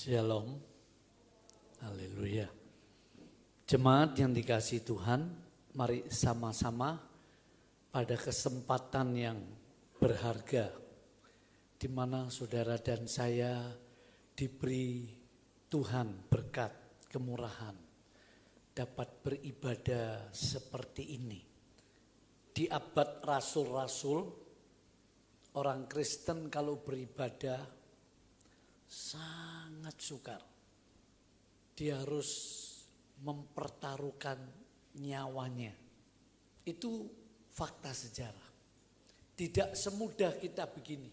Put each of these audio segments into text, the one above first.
Shalom, haleluya. Jemaat yang dikasihi Tuhan, mari sama-sama pada kesempatan yang berharga di mana saudara dan saya diberi Tuhan berkat kemurahan dapat beribadah seperti ini. Di abad rasul-rasul, orang Kristen kalau beribadah sangat sukar. Dia harus mempertaruhkan nyawanya. Itu fakta sejarah. Tidak semudah kita begini.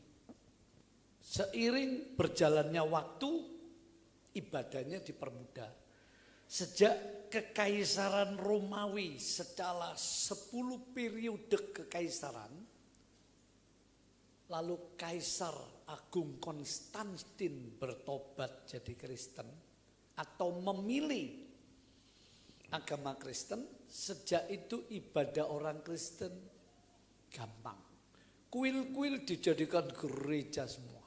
Seiring berjalannya waktu, ibadahnya dipermudah. Sejak kekaisaran Romawi setelah 10 periode kekaisaran, lalu Kaisar Agung Konstantin bertobat jadi Kristen atau memilih agama Kristen. Sejak itu ibadah orang Kristen gampang. Kuil-kuil dijadikan gereja semua.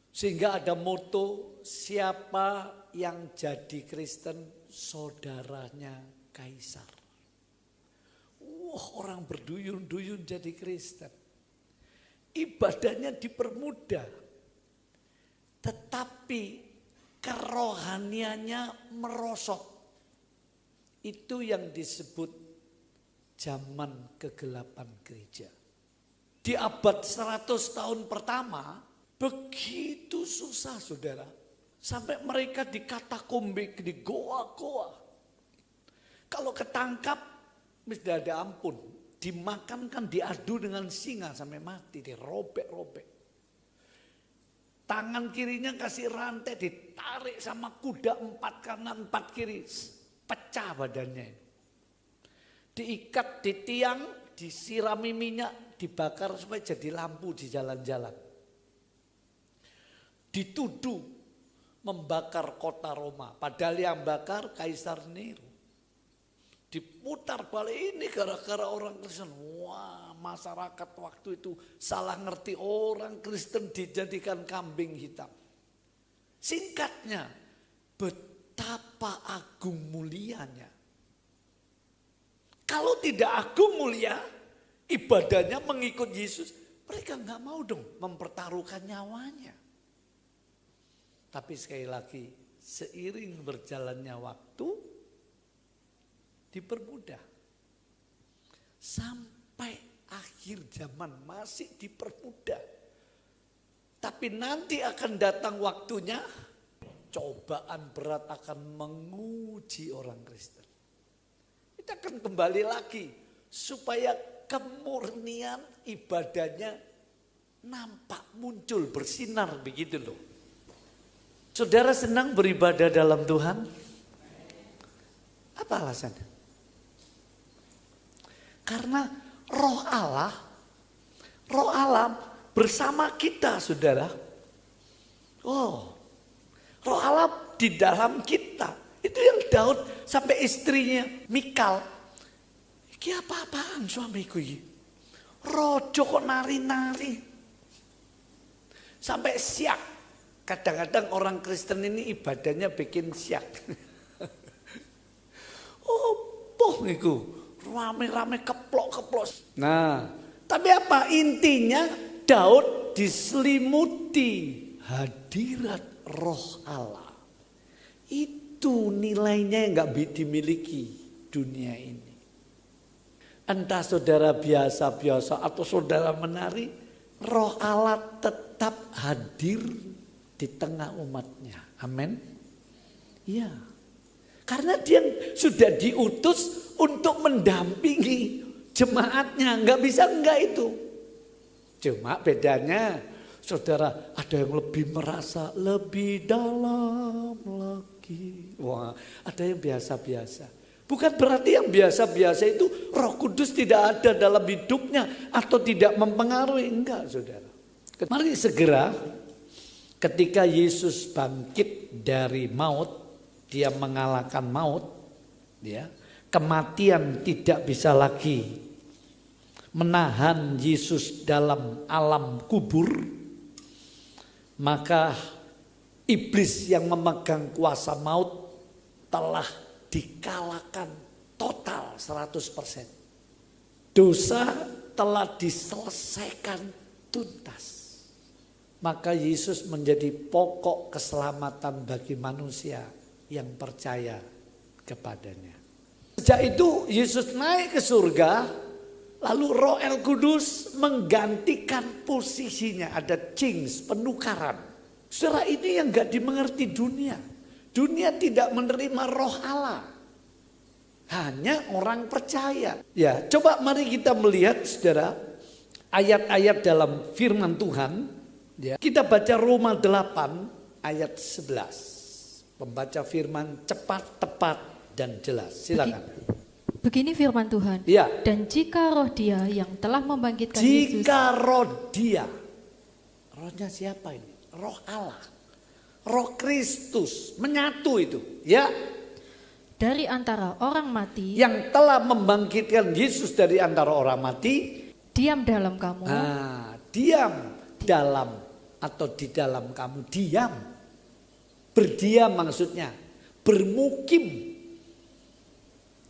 Sehingga ada moto, siapa yang jadi Kristen saudaranya Kaisar. Wah, orang berduyun-duyun jadi Kristen. Ibadahnya dipermudah, tetapi kerohaniannya merosot. Itu yang disebut zaman kegelapan gereja. Di abad 100 tahun pertama, begitu susah saudara. Sampai mereka di katakombe, di goa-goa. Kalau ketangkap, tidak ada ampun. Dimakan kan diadu dengan singa sampai mati, dirobek-robek. Tangan kirinya kasih rantai, ditarik sama kuda 4 kanan 4 kiri, pecah badannya. Diikat di tiang, disirami minyak, dibakar supaya jadi lampu di jalan-jalan. Dituduh membakar kota Roma, padahal yang bakar Kaisar Nero. Diputar balik ini gara-gara orang Kristen. Wah, masyarakat waktu itu salah ngerti, orang Kristen dijadikan kambing hitam. Singkatnya, betapa agung mulianya. Kalau tidak agung mulia, ibadahnya mengikut Yesus, mereka nggak mau dong mempertaruhkan nyawanya. Tapi sekali lagi, seiring berjalannya waktu, dipermudah. Sampai akhir zaman masih dipermudah. Tapi nanti akan datang waktunya, cobaan berat akan menguji orang Kristen. Kita akan kembali lagi supaya kemurnian ibadahnya nampak muncul, bersinar begitu loh. Saudara senang beribadah dalam Tuhan? Apa alasannya? Karena roh Allah bersama kita saudara. Oh, roh Allah di dalam kita. Itu yang Daud sampai istrinya Mikal. Iki apa-apaan suamiku ini? Rojo kok nari-nari. Sampai siak. Kadang-kadang orang Kristen ini ibadahnya bikin siak. Oh, poh niku. Rame-rame keplok-keplok. Nah, tapi apa intinya? Daud diselimuti hadirat roh Allah. Itu nilainya yang gak dimiliki dunia ini. Entah saudara biasa-biasa atau saudara menari, roh Allah tetap hadir di tengah umatnya. Amin. Iya. Karena dia sudah diutus untuk mendampingi jemaatnya. Enggak bisa enggak itu. Cuma bedanya saudara ada yang lebih merasa lebih dalam lagi. Wah, ada yang biasa-biasa. Bukan berarti yang biasa-biasa itu Roh Kudus tidak ada dalam hidupnya atau tidak mempengaruhi. Enggak saudara. Mari segera ketika Yesus bangkit dari maut, dia mengalahkan maut, ya. Kematian tidak bisa lagi menahan Yesus dalam alam kubur. Maka Iblis yang memegang kuasa maut telah dikalahkan total 100%. Dosa telah diselesaikan tuntas. Maka Yesus menjadi pokok keselamatan bagi manusia yang percaya kepadanya. Sejak itu Yesus naik ke surga, lalu Roh El Kudus menggantikan posisinya. Ada change, penukaran. Saudara, ini yang gak dimengerti dunia. Dunia tidak menerima Roh Allah. Hanya orang percaya. Ya, coba mari kita melihat saudara ayat-ayat dalam firman Tuhan. Ya, kita baca Roma 8 ayat 11. Pembaca firman cepat, tepat, dan jelas. Silakan. Begini firman Tuhan. Ya. Dan jika roh Dia yang telah membangkitkan Yesus. Jika roh Dia. Rohnya siapa ini? Roh Allah. Roh Kristus. Menyatu itu. Ya. Dari antara orang mati. Yang telah membangkitkan Yesus dari antara orang mati. Diam dalam kamu. Diam dalam atau di dalam kamu. Diam. Berdiam maksudnya. Bermukim.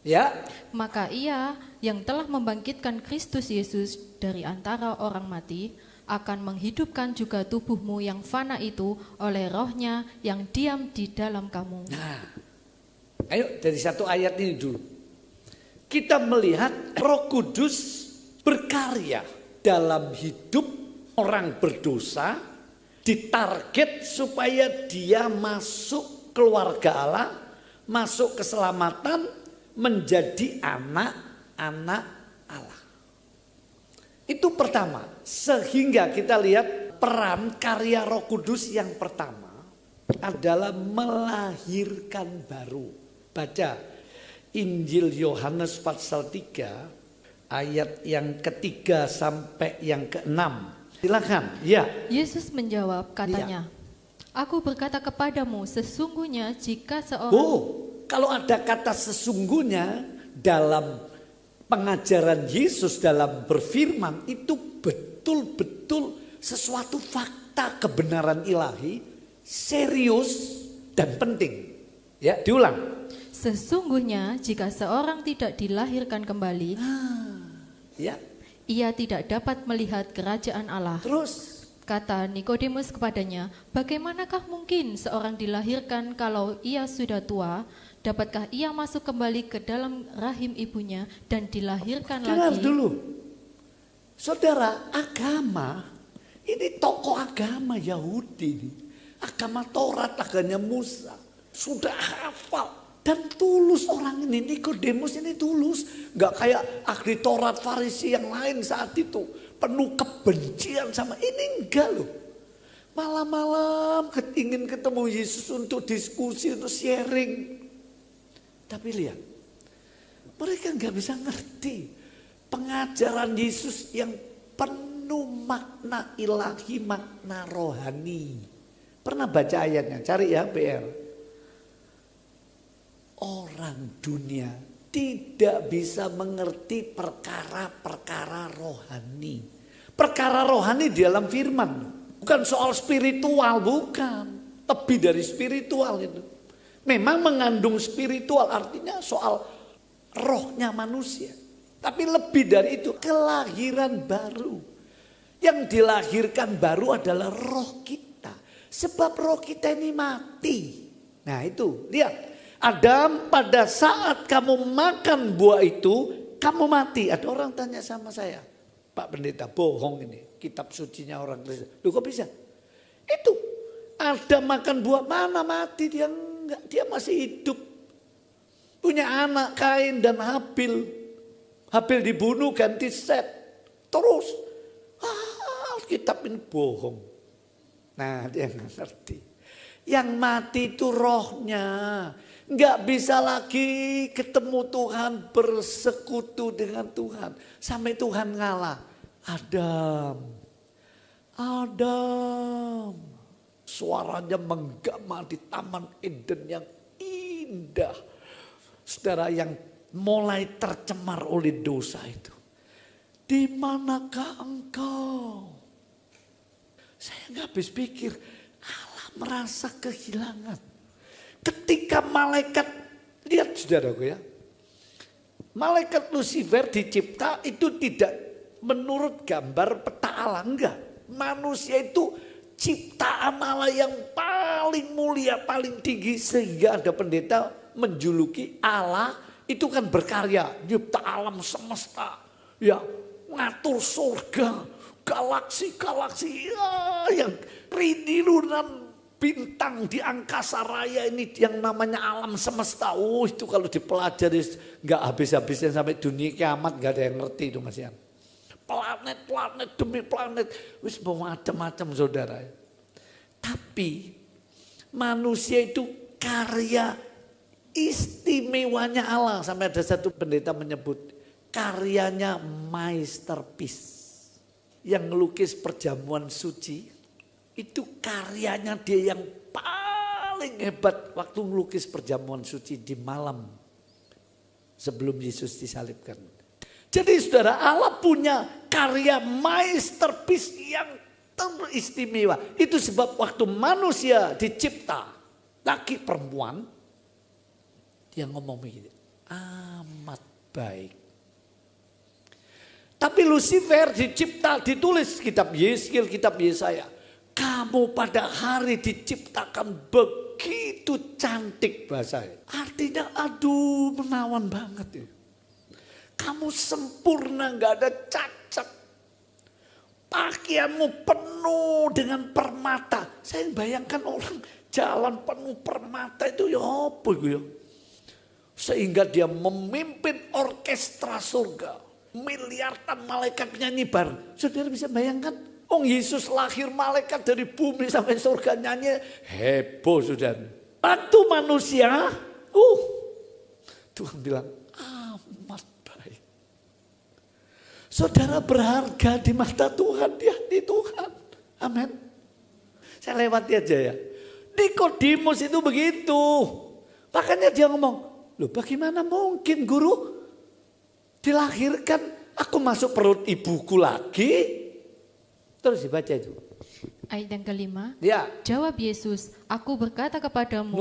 Ya. Maka Ia yang telah membangkitkan Kristus Yesus dari antara orang mati akan menghidupkan juga tubuhmu yang fana itu oleh Roh-Nya yang diam di dalam kamu. Nah, ayo dari satu ayat ini dulu. Kita melihat Roh Kudus berkarya dalam hidup orang berdosa, ditarget supaya dia masuk keluarga Allah, masuk keselamatan, menjadi anak-anak Allah. Itu pertama. Sehingga kita lihat peran karya Roh Kudus yang pertama adalah melahirkan baru. Baca Injil Yohanes pasal 3 ayat yang ketiga sampai yang keenam. Silakan. Ya. Yesus menjawab katanya, Aku berkata kepadamu sesungguhnya jika seorang... Kalau ada kata sesungguhnya dalam pengajaran Yesus dalam berfirman itu betul-betul sesuatu fakta kebenaran ilahi, serius dan penting. Ya, diulang. Sesungguhnya jika seorang tidak dilahirkan kembali, ya, ia tidak dapat melihat kerajaan Allah. Terus kata Nikodemus kepadanya, bagaimanakah mungkin seorang dilahirkan kalau ia sudah tua? Dapatkah ia masuk kembali ke dalam rahim ibunya dan dilahirkan dengar lagi? dulu. Saudara, agama, ini tokoh agama Yahudi. Agama Taurat, agama Musa. Sudah hafal. Dan tulus orang ini, Nikodemus ini tulus. Gak kayak ahli Taurat Farisi yang lain saat itu. Penuh kebencian sama ini, enggak loh. Malam-malam ingin ketemu Yesus untuk diskusi, untuk sharing. Tapi lihat, mereka nggak bisa ngerti pengajaran Yesus yang penuh makna ilahi, makna rohani. Pernah baca ayatnya, cari ya PR. Orang dunia tidak bisa mengerti perkara-perkara rohani. Perkara rohani di dalam firman, bukan soal spiritual, bukan. Lebih dari spiritual itu. Memang mengandung spiritual, artinya soal rohnya manusia. Tapi lebih dari itu, kelahiran baru. Yang dilahirkan baru adalah roh kita. Sebab roh kita ini mati. Nah itu, lihat. Adam, pada saat kamu makan buah itu, kamu mati. Ada orang tanya sama saya, Pak Pendeta, bohong ini. Kitab sucinya orang Kristen. Loh kok bisa? Itu, Adam makan buah, mana mati dia? Enggak, dia masih hidup. Punya anak Kain dan Habil. Habil dibunuh ganti Set. Terus. Kitab ini bohong. Nah dia nggak ngerti. Yang mati itu rohnya. Nggak bisa lagi ketemu Tuhan, bersekutu dengan Tuhan. Sampai Tuhan ngalah. Adam. Suaranya menggema di Taman Eden yang indah. Saudara, yang mulai tercemar oleh dosa itu. Di manakah engkau? Saya nggak habis pikir, Allah merasa kehilangan. Ketika malaikat, lihat saudaraku ya, malaikat Lucifer dicipta itu tidak menurut gambar peta Allah, enggak. Manusia itu ciptaan Allah yang paling mulia, paling tinggi, sehingga ada pendeta menjuluki Allah itu kan berkarya, nyipta alam semesta, ya ngatur surga, galaksi-galaksi ya, yang triliunan bintang di angkasa raya ini yang namanya alam semesta. Itu kalau dipelajari nggak habis-habisnya sampai dunia kiamat, nggak ada yang ngerti itu Mas Yan. Planet-planet demi planet, wis macam-macam saudara. Tapi manusia itu karya istimewanya Allah. Sampai ada satu pendeta menyebut karyanya masterpiece. Yang ngelukis perjamuan suci itu karyanya dia yang paling hebat waktu ngelukis perjamuan suci di malam sebelum Yesus disalibkan. Jadi saudara, Allah punya karya masterpiece yang teristimewa. Itu sebab waktu manusia dicipta, laki perempuan, dia ngomong begini, amat baik. Tapi Lucifer dicipta, ditulis kitab Yeskiel, kitab Yesaya. Kamu pada hari diciptakan begitu cantik bahasanya. Artinya aduh menawan banget ya. Kamu sempurna, gak ada cacat. Pakaianmu penuh dengan permata. Saya bayangkan orang jalan penuh permata itu ya apa ya. Sehingga dia memimpin orkestra surga. Miliaran malaikat nyanyi bareng. Saudara bisa bayangkan. Oh Yesus lahir malaikat dari bumi sampai surga nyanyi. Heboh saudara. Bantu manusia. Tuhan bilang amat baik. Saudara berharga di mata Tuhan. Di hati Tuhan. Amin. Saya lewati aja ya. Nikodemus itu begitu. Makanya dia ngomong. Loh bagaimana mungkin guru? Dilahirkan aku masuk perut ibuku lagi. Terus dibaca itu. Ayat yang kelima. Ya. Jawab Yesus, aku berkata kepadamu.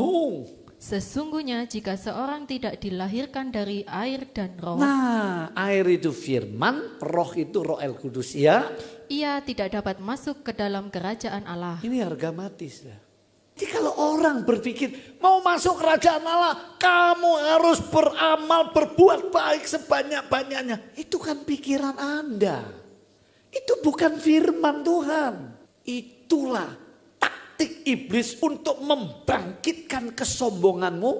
Sesungguhnya jika seorang tidak dilahirkan dari air dan roh. Nah air itu firman, roh itu roh El Kudus ya. Ia tidak dapat masuk ke dalam kerajaan Allah. Ini harga mati sudah. Jadi kalau orang berpikir mau masuk kerajaan Allah, kamu harus beramal, berbuat baik sebanyak-banyaknya. Itu kan pikiran Anda. Itu bukan firman Tuhan. Itulah taktik iblis untuk membangkitkan kesombonganmu.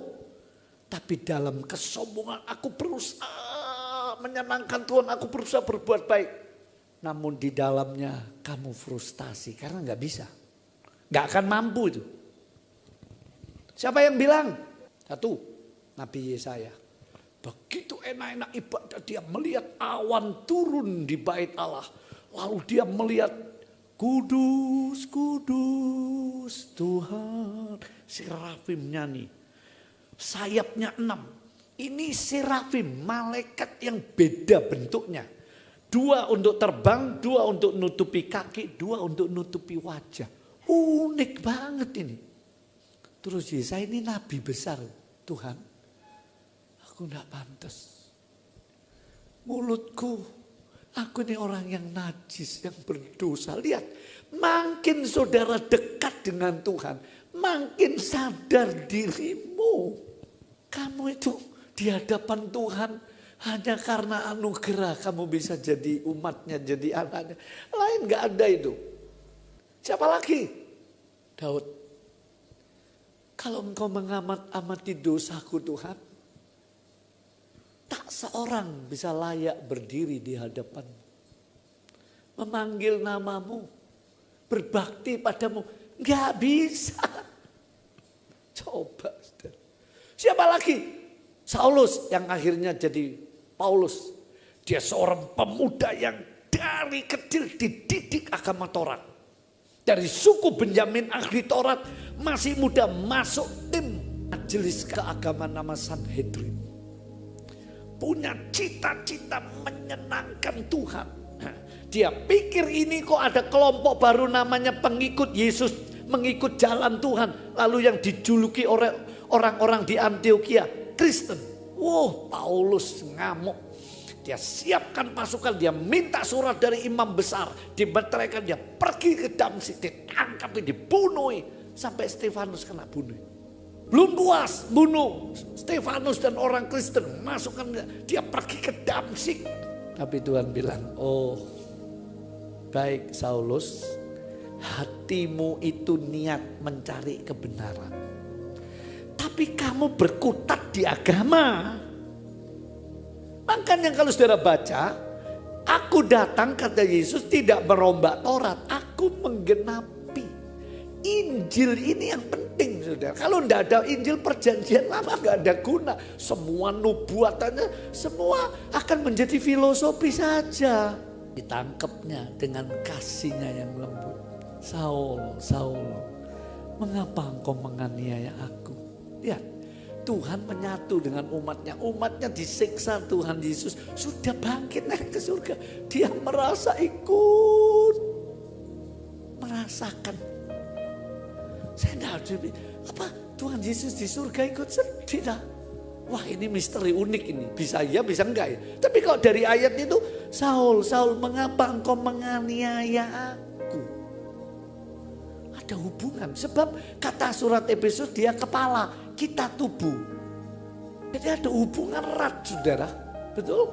Tapi dalam kesombongan aku berusaha menyenangkan Tuhan, aku berusaha berbuat baik. Namun di dalamnya kamu frustasi karena gak bisa. Gak akan mampu itu. Siapa yang bilang? Satu, Nabi Yesaya. Begitu enak-enak ibadah dia melihat awan turun di bait Allah. Lalu dia melihat kudus, kudus Tuhan. Serafim nyanyi. Sayapnya 6. Ini serafim, malaikat yang beda bentuknya. 2 untuk terbang, 2 untuk nutupi kaki, 2 untuk nutupi wajah. Unik banget ini. Terus Yesaya ini nabi besar. Tuhan, aku gak pantas. Mulutku, aku ini orang yang najis, yang berdosa. Lihat, makin saudara dekat dengan Tuhan, makin sadar dirimu. Kamu itu di hadapan Tuhan hanya karena anugerah kamu bisa jadi umatnya, jadi anaknya. Lain gak ada itu. Siapa lagi? Daud. Kalau engkau mengamati dosaku Tuhan, tak seorang bisa layak berdiri di hadapanmu. Memanggil namamu, berbakti padamu, gak bisa. Coba. Siapa lagi? Saulus yang akhirnya jadi Paulus. Dia seorang pemuda yang dari kecil dididik agama Taurat. Dari suku Benyamin ahli Taurat, masih muda masuk tim majelis keagamaan nama Sanhedrin. Punya cita-cita menyenangkan Tuhan. Dia pikir ini kok ada kelompok baru namanya pengikut Yesus. mengikut jalan Tuhan. Lalu yang dijuluki oleh orang-orang di Antioquia Kristen. Wow, Paulus ngamuk. Dia siapkan pasukan, dia minta surat dari imam besar, dimeteraikan, dia pergi ke Damsyik, ditangkap, dibunuh sampai Stefanus kena bunuh. Belum puas bunuh Stefanus dan orang Kristen, masukkan dia pergi ke Damsyik. Tapi Tuhan bilang, oh baik Saulus, hatimu itu niat mencari kebenaran, tapi kamu berkutat di agama. Makanya kalau saudara baca, aku datang kata Yesus tidak merombak Taurat, aku menggenapi. Injil ini yang penting saudara. Kalau tidak ada Injil perjanjian lama gak ada guna. Semua nubuatannya semua akan menjadi filosofi saja. Ditangkapnya dengan kasihnya yang lembut. Saul, Saul, mengapa engkau menganiaya aku? Lihat. Tuhan menyatu dengan umatnya. Umatnya disiksa, Tuhan Yesus sudah bangkit naik ke surga. Dia merasa ikut merasakan. Saya tidak apa Tuhan Yesus di surga ikut sedih dah. Wah ini misteri unik ini. Bisa ya bisa enggak ya. Tapi kalau dari ayat itu, Saul, Saul mengapa engkau menganiaya aku? Ada hubungan. Sebab kata surat Efesus dia kepala. Kita tubuh. Jadi ada hubungan erat saudara. Betul?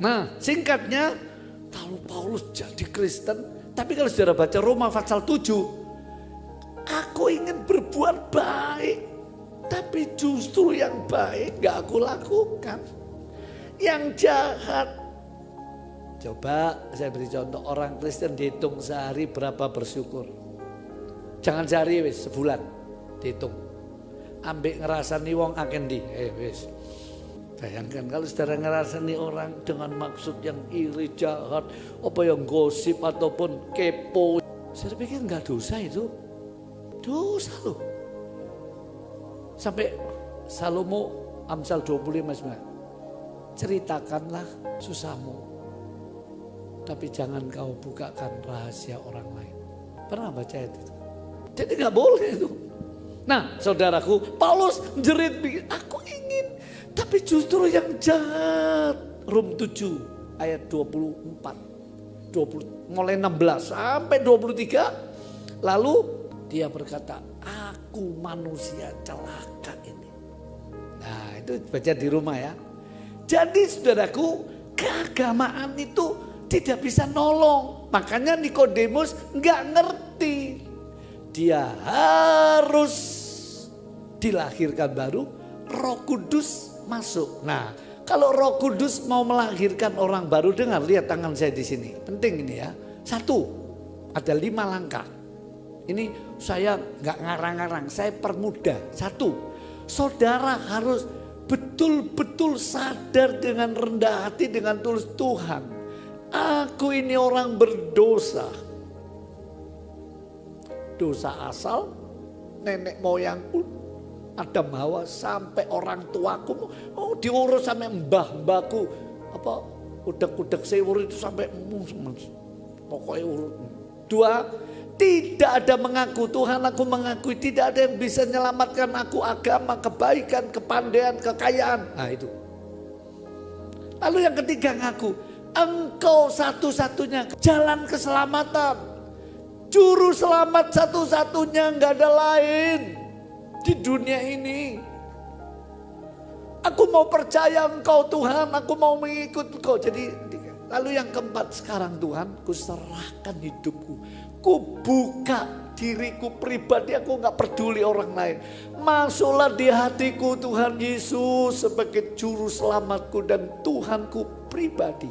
Nah singkatnya, kalau Paulus jadi Kristen. Tapi kalau saudara baca Roma pasal 7. Aku ingin berbuat baik. Tapi justru yang baik gak aku lakukan. Yang jahat. Coba saya beri contoh, orang Kristen dihitung sehari berapa bersyukur. Jangan sehari wis, sebulan dihitung. Ambek ngerasani wong akan di wis. Bayangkan kalau saudara ngerasani orang dengan maksud yang iri, jahat, apa yang gosip ataupun kepo. Saya pikir enggak dosa itu. Dosa loh. Sampai Salomo Amsal 25 ceritakanlah susahmu, tapi jangan kau bukakan rahasia orang lain. Pernah baca itu? Jadi enggak boleh itu. Nah saudaraku, Paulus jerit, aku ingin, tapi justru yang jahat. Rom 7 ayat 24, 20, mulai 16 sampai 23. Lalu dia berkata, aku manusia celaka ini. Nah itu baca di rumah ya. Jadi saudaraku, keagamaan itu tidak bisa nolong. Makanya Nikodemus gak ngerti. Dia harus dilahirkan baru, Roh Kudus masuk. Nah, kalau Roh Kudus mau melahirkan orang baru, dengar, lihat tangan saya di sini. Penting ini ya. 1, ada 5 langkah. Ini saya nggak ngarang-ngarang, saya permudah. 1, saudara harus betul-betul sadar dengan rendah hati, dengan tulus, Tuhan, aku ini orang berdosa. Dosa asal, nenek moyangku, Adam Hawa, sampai orang tuaku, diurus sampai mbah-mbahku, apa udak-udak sewur itu sampai pokoknya urut. 2, tidak ada mengaku, Tuhan aku mengakui tidak ada yang bisa menyelamatkan aku, agama, kebaikan, kepandaian, kekayaan. Nah itu. Lalu yang ketiga ngaku, Engkau satu-satunya jalan keselamatan. Juru selamat satu-satunya, nggak ada lain di dunia ini. Aku mau percaya Engkau Tuhan, aku mau mengikut Engkau. Jadi lalu yang keempat, sekarang Tuhan, ku serahkan hidupku, ku buka diriku pribadi, aku nggak peduli orang lain. Masuklah di hatiku Tuhan Yesus sebagai juru selamatku dan Tuhanku pribadi.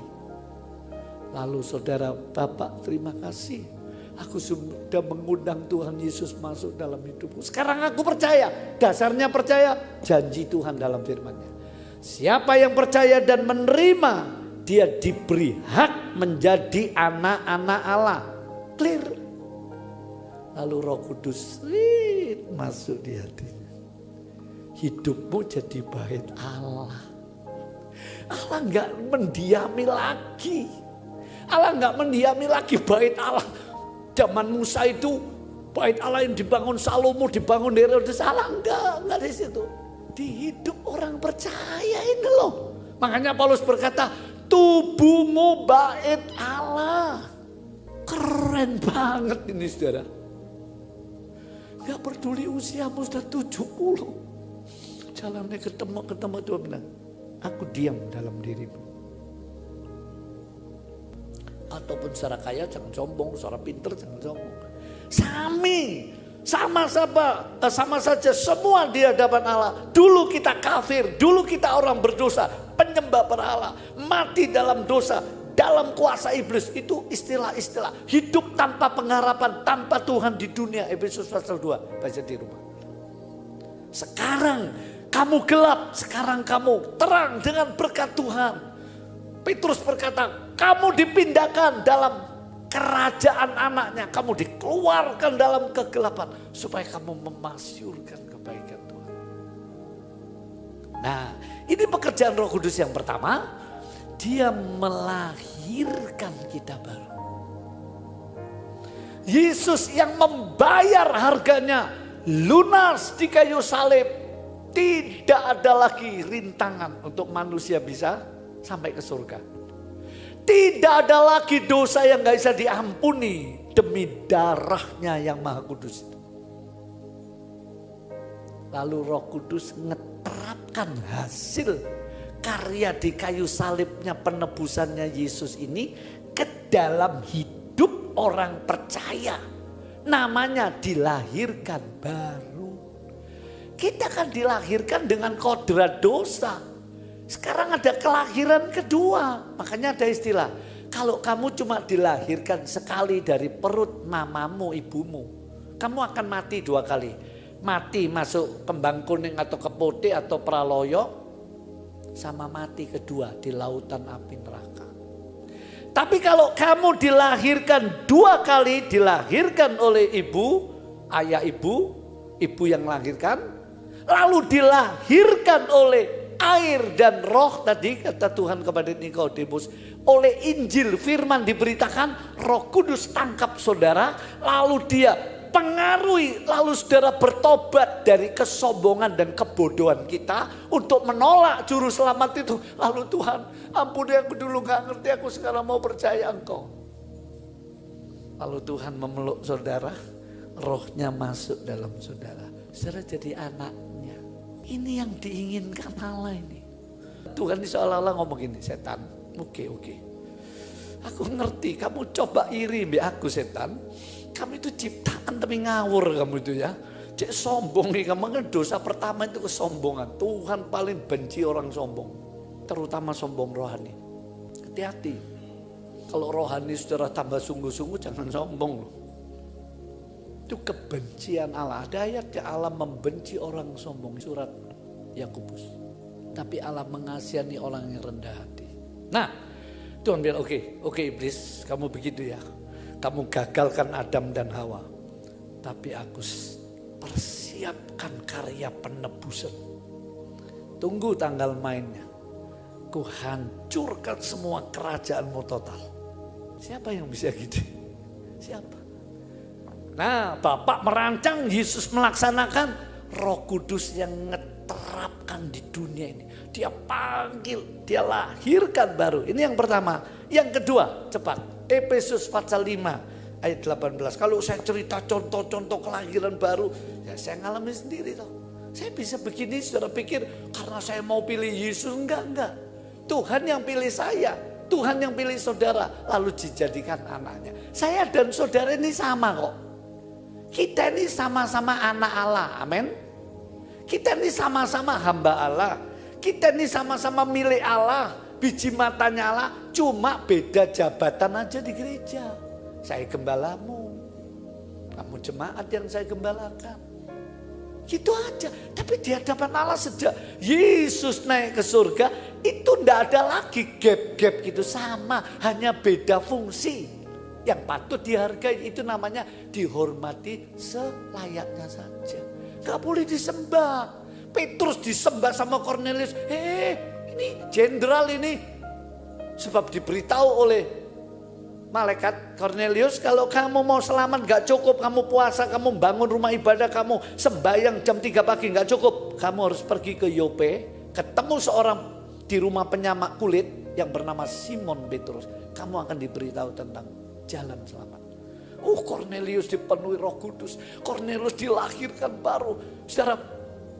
Lalu saudara, Bapak terima kasih. Aku sudah mengundang Tuhan Yesus masuk dalam hidupku. Sekarang aku percaya. Dasarnya percaya janji Tuhan dalam firman-Nya. Siapa yang percaya dan menerima, dia diberi hak menjadi anak-anak Allah. Clear. Lalu Roh Kudus masuk di hatinya. Hidupmu jadi bait Allah. Allah enggak mendiami lagi. Allah enggak mendiami lagi bait Allah. Zaman Musa itu Bait Allah yang dibangun Salomo, dibangun Herodes, salah enggak di situ. Di hidup orang percaya ini loh. Makanya Paulus berkata, tubuhmu bait Allah. Keren banget ini saudara. Gak peduli usiamu sudah 70. Jalannya ketemu Tuhan bilang, aku diam dalam dirimu. Ataupun secara kaya jangan sombong, secara pinter jangan sombong. Sama saja semua di hadapan Allah. Dulu kita kafir, dulu kita orang berdosa, penyembah berhala, mati dalam dosa, dalam kuasa iblis. Itu istilah-istilah hidup tanpa pengharapan, tanpa Tuhan di dunia. Efesus pasal 2, baca di rumah. Sekarang kamu gelap, sekarang kamu terang dengan berkat Tuhan. Petrus berkata, kamu dipindahkan dalam kerajaan anaknya, kamu dikeluarkan dalam kegelapan supaya kamu memasyurkan kebaikan Tuhan. Nah, ini pekerjaan Roh Kudus yang pertama, dia melahirkan kita baru. Yesus yang membayar harganya lunas di kayu salib, tidak ada lagi rintangan untuk manusia bisa sampai ke surga. Tidak ada lagi dosa yang gak bisa diampuni demi darahnya yang maha kudus. Lalu Roh Kudus ngeterapkan hasil karya di kayu salibnya, penebusannya Yesus ini ke dalam hidup orang percaya. Namanya dilahirkan baru. Kita kan dilahirkan dengan kodrat dosa. Sekarang ada kelahiran kedua. Makanya ada istilah, kalau kamu cuma dilahirkan sekali dari perut mamamu, ibumu, kamu akan mati 2 kali. Mati masuk kembang kuning atau kepote atau praloyo, sama mati kedua di lautan api neraka. Tapi kalau kamu dilahirkan 2 kali, dilahirkan oleh ibu, ayah ibu yang melahirkan, lalu dilahirkan oleh air dan roh, tadi kata Tuhan kepada Nikodemus, oleh Injil firman diberitakan, Roh Kudus tangkap saudara, lalu dia pengaruhi, lalu saudara bertobat dari kesombongan dan kebodohan kita untuk menolak juru selamat itu. Lalu Tuhan, ampuni aku dulu gak ngerti, aku sekarang mau percaya Engkau. Lalu Tuhan memeluk saudara, rohnya masuk dalam saudara, saudara jadi anaknya. Ini yang diinginkan Allah ini. Tuhan ini seolah-olah ngomong gini, setan, oke. Aku ngerti, kamu coba iri mbak aku setan. Kamu itu ciptaan tapi ngawur kamu itu ya. Cek sombong nih, kamu dosa pertama itu kesombongan. Tuhan paling benci orang sombong. Terutama sombong rohani. Hati-hati. Kalau rohani saudara tambah sungguh-sungguh jangan sombong loh. Itu kebencian Allah. Ada ayatnya Allah membenci orang sombong, surat Yakobus. Tapi Allah mengasihani orang yang rendah hati. Nah, Tuhan bilang oke iblis, kamu begitu ya. Kamu gagalkan Adam dan Hawa. Tapi aku persiapkan karya penebusan. Tunggu tanggal mainnya. Ku hancurkan semua kerajaanmu total. Siapa yang bisa gitu? Siapa? Nah, Bapak merancang, Yesus melaksanakan, Roh Kudus yang ngeterapkan di dunia ini. Dia panggil, dia lahirkan baru. Ini yang pertama. Yang kedua, cepat. Efesus pasal 5 ayat 18. Kalau saya cerita contoh-contoh kelahiran baru, ya saya ngalami sendiri toh. Saya bisa begini, saudara pikir karena saya mau pilih Yesus, enggak. Tuhan yang pilih saya, Tuhan yang pilih saudara, lalu dijadikan anaknya. Saya dan saudara ini sama kok. Kita ini sama-sama anak Allah, amin. Kita ini sama-sama hamba Allah. Kita ini sama-sama milik Allah, biji matanya Allah. Cuma beda jabatan aja di gereja. Saya gembalamu, kamu jemaat yang saya gembalakan. Gitu aja. Tapi di hadapan Allah sejak Yesus naik ke surga, itu enggak ada lagi gap-gap gitu, sama. Hanya beda fungsi. Yang patut dihargai itu namanya dihormati selayaknya saja. Gak boleh disembah. Petrus disembah sama Cornelius. Ini jenderal ini. Sebab diberitahu oleh malaikat, Kornelius, kalau kamu mau selamat gak cukup kamu puasa, kamu bangun rumah ibadah, kamu sembahyang jam 3 pagi gak cukup. Kamu harus pergi ke Yope, ketemu seorang di rumah penyamak kulit yang bernama Simon Petrus. Kamu akan diberitahu tentang jalan selamat. Kornelius dipenuhi Roh Kudus. Kornelius dilahirkan baru. Saudara,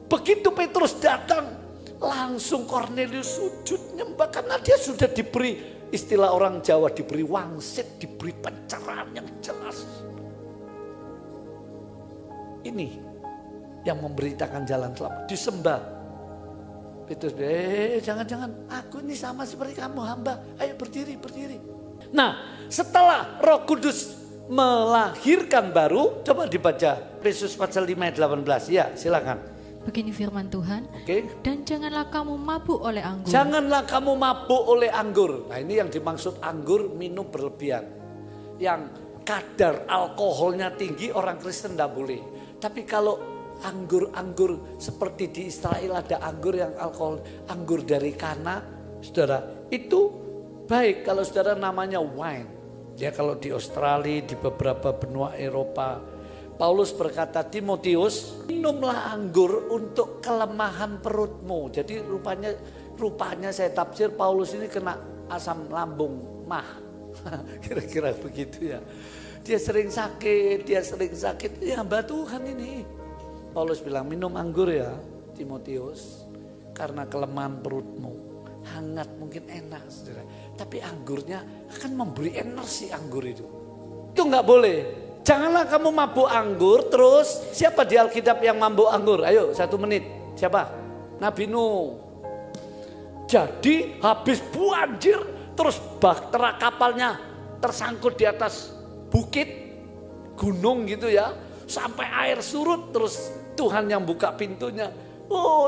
begitu Petrus datang, langsung Kornelius sujud nyembah karena dia sudah diberi, istilah orang Jawa, diberi wangsit, diberi pencerahan yang jelas. Ini yang memberitakan jalan selamat, disembah. Petrus, jangan-jangan aku ini sama seperti kamu, hamba. Ayo berdiri. Nah, setelah Roh Kudus melahirkan baru, coba dibaca Efesus pasal 5 ayat 18. Ya, silakan. Begini firman Tuhan, Oke. dan janganlah kamu mabuk oleh anggur. Janganlah kamu mabuk oleh anggur. Nah, ini yang dimaksud anggur minum berlebihan. Yang kadar alkoholnya tinggi, orang Kristen tidak boleh. Tapi kalau anggur-anggur seperti di Israel ada anggur yang alkohol, anggur dari Kana, saudara, itu baik kalau saudara namanya wine. Ya kalau di Australia, di beberapa benua Eropa, Paulus berkata, Timotius, minumlah anggur untuk kelemahan perutmu. Jadi rupanya saya tafsir Paulus ini kena asam lambung mah. Kira-kira begitu ya. Dia sering sakit. Ya hamba Tuhan ini. Paulus bilang, minum anggur ya Timotius, karena kelemahan perutmu. Hangat mungkin enak, saudara. Tapi anggurnya akan memberi energi, anggur itu. Itu nggak boleh. Janganlah kamu mabuk anggur. Terus siapa di Alkitab yang mabuk anggur? Ayo 1 menit. Siapa? Nabi Nuh. Jadi habis banjir, terus bahtera kapalnya tersangkut di atas bukit, gunung gitu ya. Sampai air surut, terus Tuhan yang buka pintunya.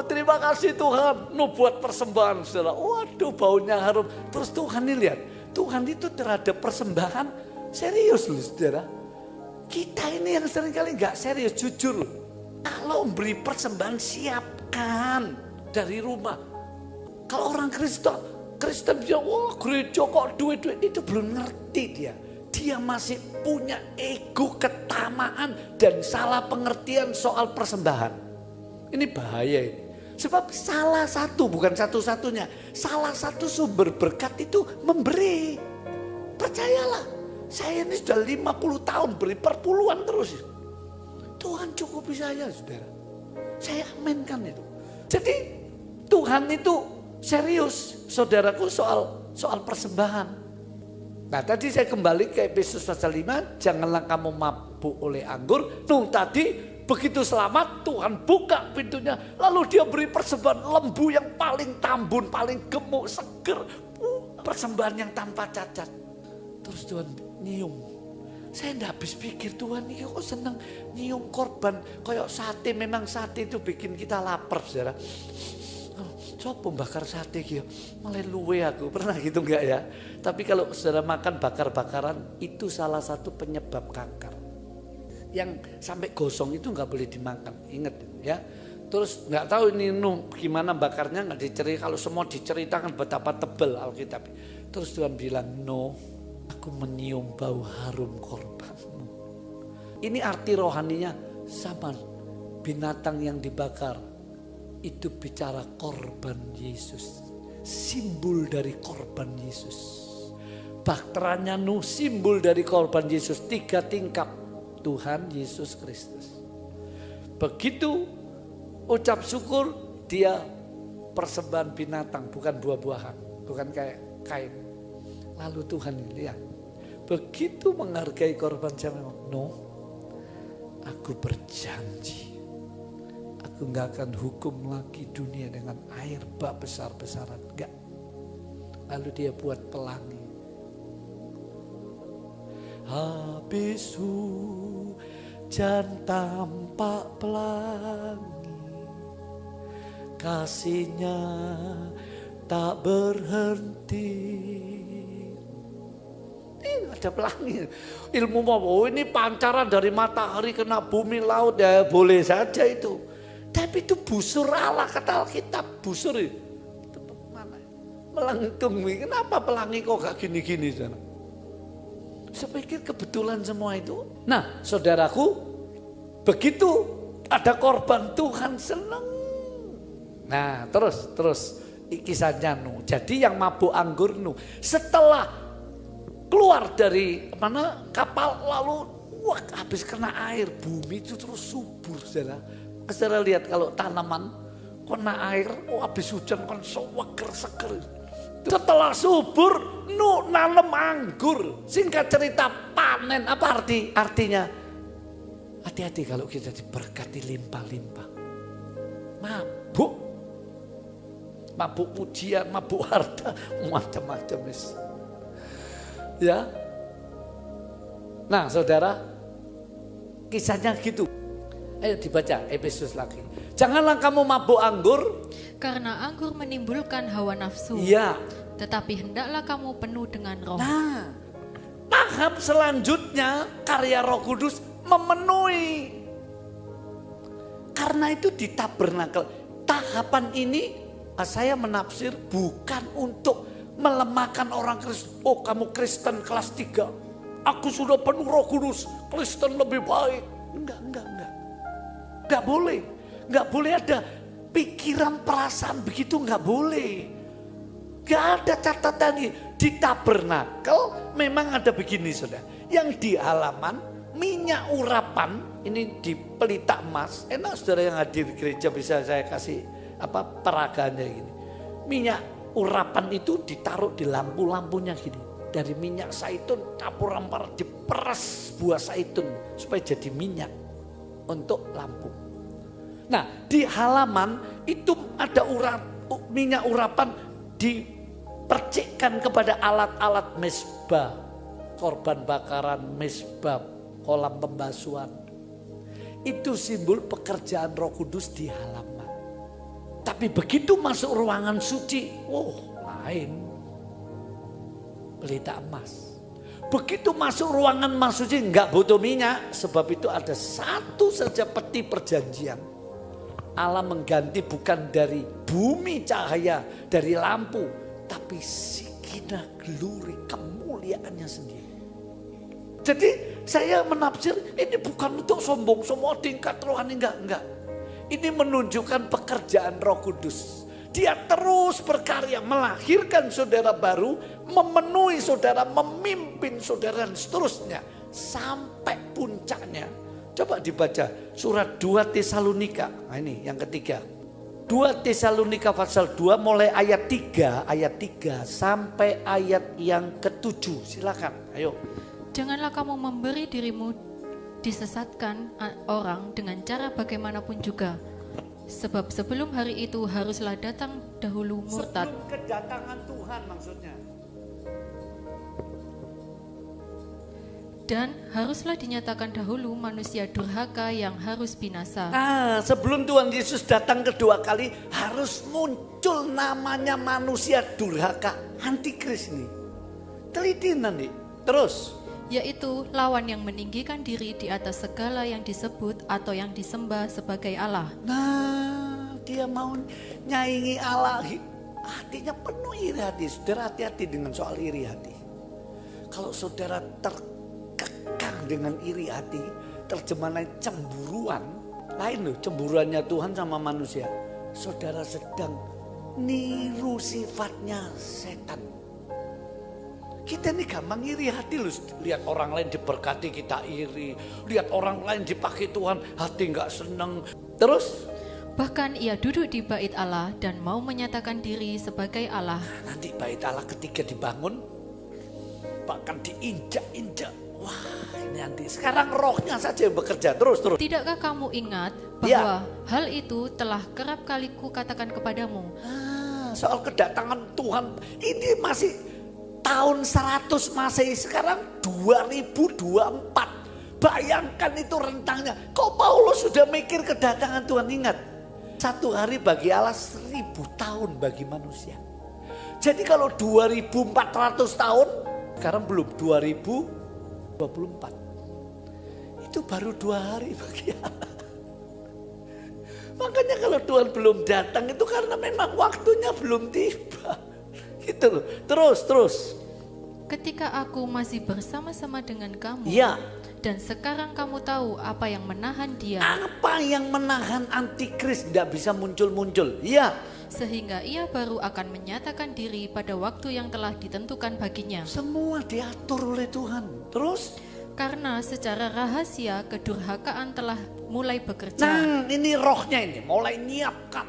Terima kasih Tuhan, Nuh buat persembahan, saudara. Waduh, baunya harum. Terus Tuhan ini lihat, Tuhan itu terhadap persembahan serius loh, saudara. Kita ini yang seringkali nggak serius, jujur. Kalau beri persembahan siapkan dari rumah. Kalau orang Kristen bilang, gereja kok duit, itu belum ngerti dia. Dia masih punya ego, ketamaan, dan salah pengertian soal persembahan. Ini bahaya ini. Sebab salah satu, bukan satu-satunya, salah satu sumber berkat itu memberi. Percayalah, saya ini sudah 50 tahun beri perpuluhan terus. Tuhan cukupi saya, saudara. Saya aminkan itu. Jadi Tuhan itu serius, saudaraku, soal persembahan. Nah, tadi saya kembali ke Efesus pasal 5, janganlah kamu mabuk oleh anggur. Tadi begitu selamat, Tuhan buka pintunya, lalu dia beri persembahan lembu yang paling tambun, paling gemuk, seger, persembahan yang tanpa cacat. Terus Tuhan nyium. Saya tidak habis pikir, Tuhan ini kok senang nyium korban kayak sate. Memang sate itu bikin kita lapar, saudara. Coba bakar sate gitu, malah luwe aku, pernah gitu enggak ya? Tapi kalau saudara makan bakar-bakaran, itu salah satu penyebab kanker. Yang sampai gosong itu nggak boleh dimakan, ingat ya. Terus nggak tahu ini Nuh gimana bakarnya, nggak diceritakan. Kalau semua diceritakan betapa tebal Alkitab. Terus Tuhan bilang, Nuh, aku menyium bau harum korbanmu. Ini arti rohaninya sama. Binatang yang dibakar itu bicara korban Yesus, simbol dari korban Yesus. Bakteranya Nuh simbol dari korban Yesus, 3 tingkat. Tuhan Yesus Kristus. Begitu ucap syukur, dia persembahan binatang, bukan buah-buahan, bukan kayak kain. Lalu Tuhan lihat, begitu menghargai korban saya, no, aku berjanji, aku gak akan hukum lagi dunia dengan air bak besar-besaran, enggak. Lalu dia buat pelangi. Habis hujan tampak pelangi, kasihnya tak berhenti. Ini ada pelangi. Ilmu mau ini pancaran dari matahari kena bumi laut, ya boleh saja itu. Tapi itu busur Allah, kata Alkitab, busur itu. Mana? Melengkung. Kenapa pelangi kok gak gini-gini sana? Saya pikir kebetulan semua itu. Nah, saudaraku, begitu ada korban Tuhan senang. Nah, terus kisahnya Nuh. Jadi yang mabuk anggur Nuh, setelah keluar dari mana kapal lalu habis kena air, bumi itu terus subur, saudara. Saudara lihat kalau tanaman kena air, habis hujan kan seger. Setelah subur, Nuh nanam anggur. Singkat cerita panen. Apa artinya? Hati-hati kalau kita diberkati limpah-limpah. Mabuk pujian, mabuk harta, macam-macam. Ya. Nah, saudara, kisahnya gitu. Ayo dibaca Efesus lagi. Janganlah kamu mabuk anggur. Karena anggur menimbulkan hawa nafsu. Iya. Tetapi hendaklah kamu penuh dengan roh. Nah, tahap selanjutnya karya Roh Kudus memenuhi. Karena itu di tabernakel. Tahapan ini saya menafsir bukan untuk melemahkan orang Kristen. Oh, kamu Kristen kelas 3. Aku sudah penuh Roh Kudus. Kristen lebih baik. Enggak. Enggak boleh. Enggak boleh ada pikiran perasaan begitu, enggak boleh. Enggak ada catatan ini. Di tabernakel memang ada begini, saudara. Yang di halaman minyak urapan ini di pelita emas. Enak saudara yang hadir di gereja bisa saya kasih peragaannya gini. Minyak urapan itu ditaruh di lampu-lampunya gini. Dari minyak zaitun campur rempah diperas buah zaitun supaya jadi minyak untuk lampu. Nah, di halaman itu ada minyak urapan dipercikkan kepada alat-alat mezbah, korban bakaran, mezbah, kolam pembasuhan. Itu simbol pekerjaan Roh Kudus di halaman. Tapi begitu masuk ruangan suci, lain. Pelita emas. Begitu masuk ruangan emas suci enggak butuh minyak, sebab itu ada satu saja peti perjanjian. Allah mengganti bukan dari bumi cahaya, dari lampu, tapi Shekinah glory, kemuliaannya sendiri. Jadi saya menafsir ini bukan untuk sombong semua tingkat rohani, enggak. Ini menunjukkan pekerjaan Roh Kudus. Dia terus berkarya melahirkan saudara baru, memenuhi saudara, memimpin saudara dan seterusnya sampai puncaknya. Coba dibaca surat 2 Tesalonika. Nah ini yang ketiga. 2 Tesalonika pasal 2 mulai ayat 3 sampai ayat yang ke-7. Silakan, ayo. Janganlah kamu memberi dirimu disesatkan orang dengan cara bagaimanapun juga. Sebab sebelum hari itu haruslah datang dahulu murtad. Sebelum kedatangan Tuhan maksudnya. Dan haruslah dinyatakan dahulu manusia durhaka yang harus binasa. Nah, sebelum Tuhan Yesus datang kedua kali harus muncul namanya manusia durhaka, antikris nih. Teliti nanti. Terus. Yaitu lawan yang meninggikan diri di atas segala yang disebut atau yang disembah sebagai Allah. Nah, dia mau nyaingi Allah. Hatinya penuh iri hati. Saudara hati-hati dengan soal iri hati. Kalau saudara terkekang dengan iri hati, terjemahan cemburuan. Lain loh cemburuannya Tuhan sama manusia. Saudara sedang niru sifatnya setan. Kita ini gampang iri hati loh. Lihat orang lain diberkati kita iri. Lihat orang lain dipakai Tuhan hati gak seneng. Terus? Bahkan ia duduk di bait Allah dan mau menyatakan diri sebagai Allah. Nanti bait Allah ketika dibangun. Bahkan diinjak-injak. Wah ini nanti. Sekarang rohnya saja yang bekerja. Terus. Tidakkah kamu ingat bahwa hal itu telah kerap kali kukatakan kepadamu. Soal kedatangan Tuhan. Ini masih tahun 100 Masehi, sekarang 2024. Bayangkan itu rentangnya. Kok Paulus sudah mikir kedatangan Tuhan? Ingat, satu hari bagi Allah 1000 tahun bagi manusia. Jadi kalau 2400 tahun, sekarang belum 2024. Itu baru 2 hari bagi Allah. Makanya kalau Tuhan belum datang itu karena memang waktunya belum tiba. Gitu loh. Terus. ketika aku masih bersama-sama dengan kamu, Ya, dan sekarang kamu tahu apa yang menahan dia, apa yang menahan antikris tidak bisa muncul-muncul? Ya, sehingga ia baru akan menyatakan diri pada waktu yang telah ditentukan baginya. semua diatur oleh Tuhan. Terus? Karena secara rahasia kedurhakaan telah mulai bekerja. Nah, ini rohnya ini mulai nyiapkan.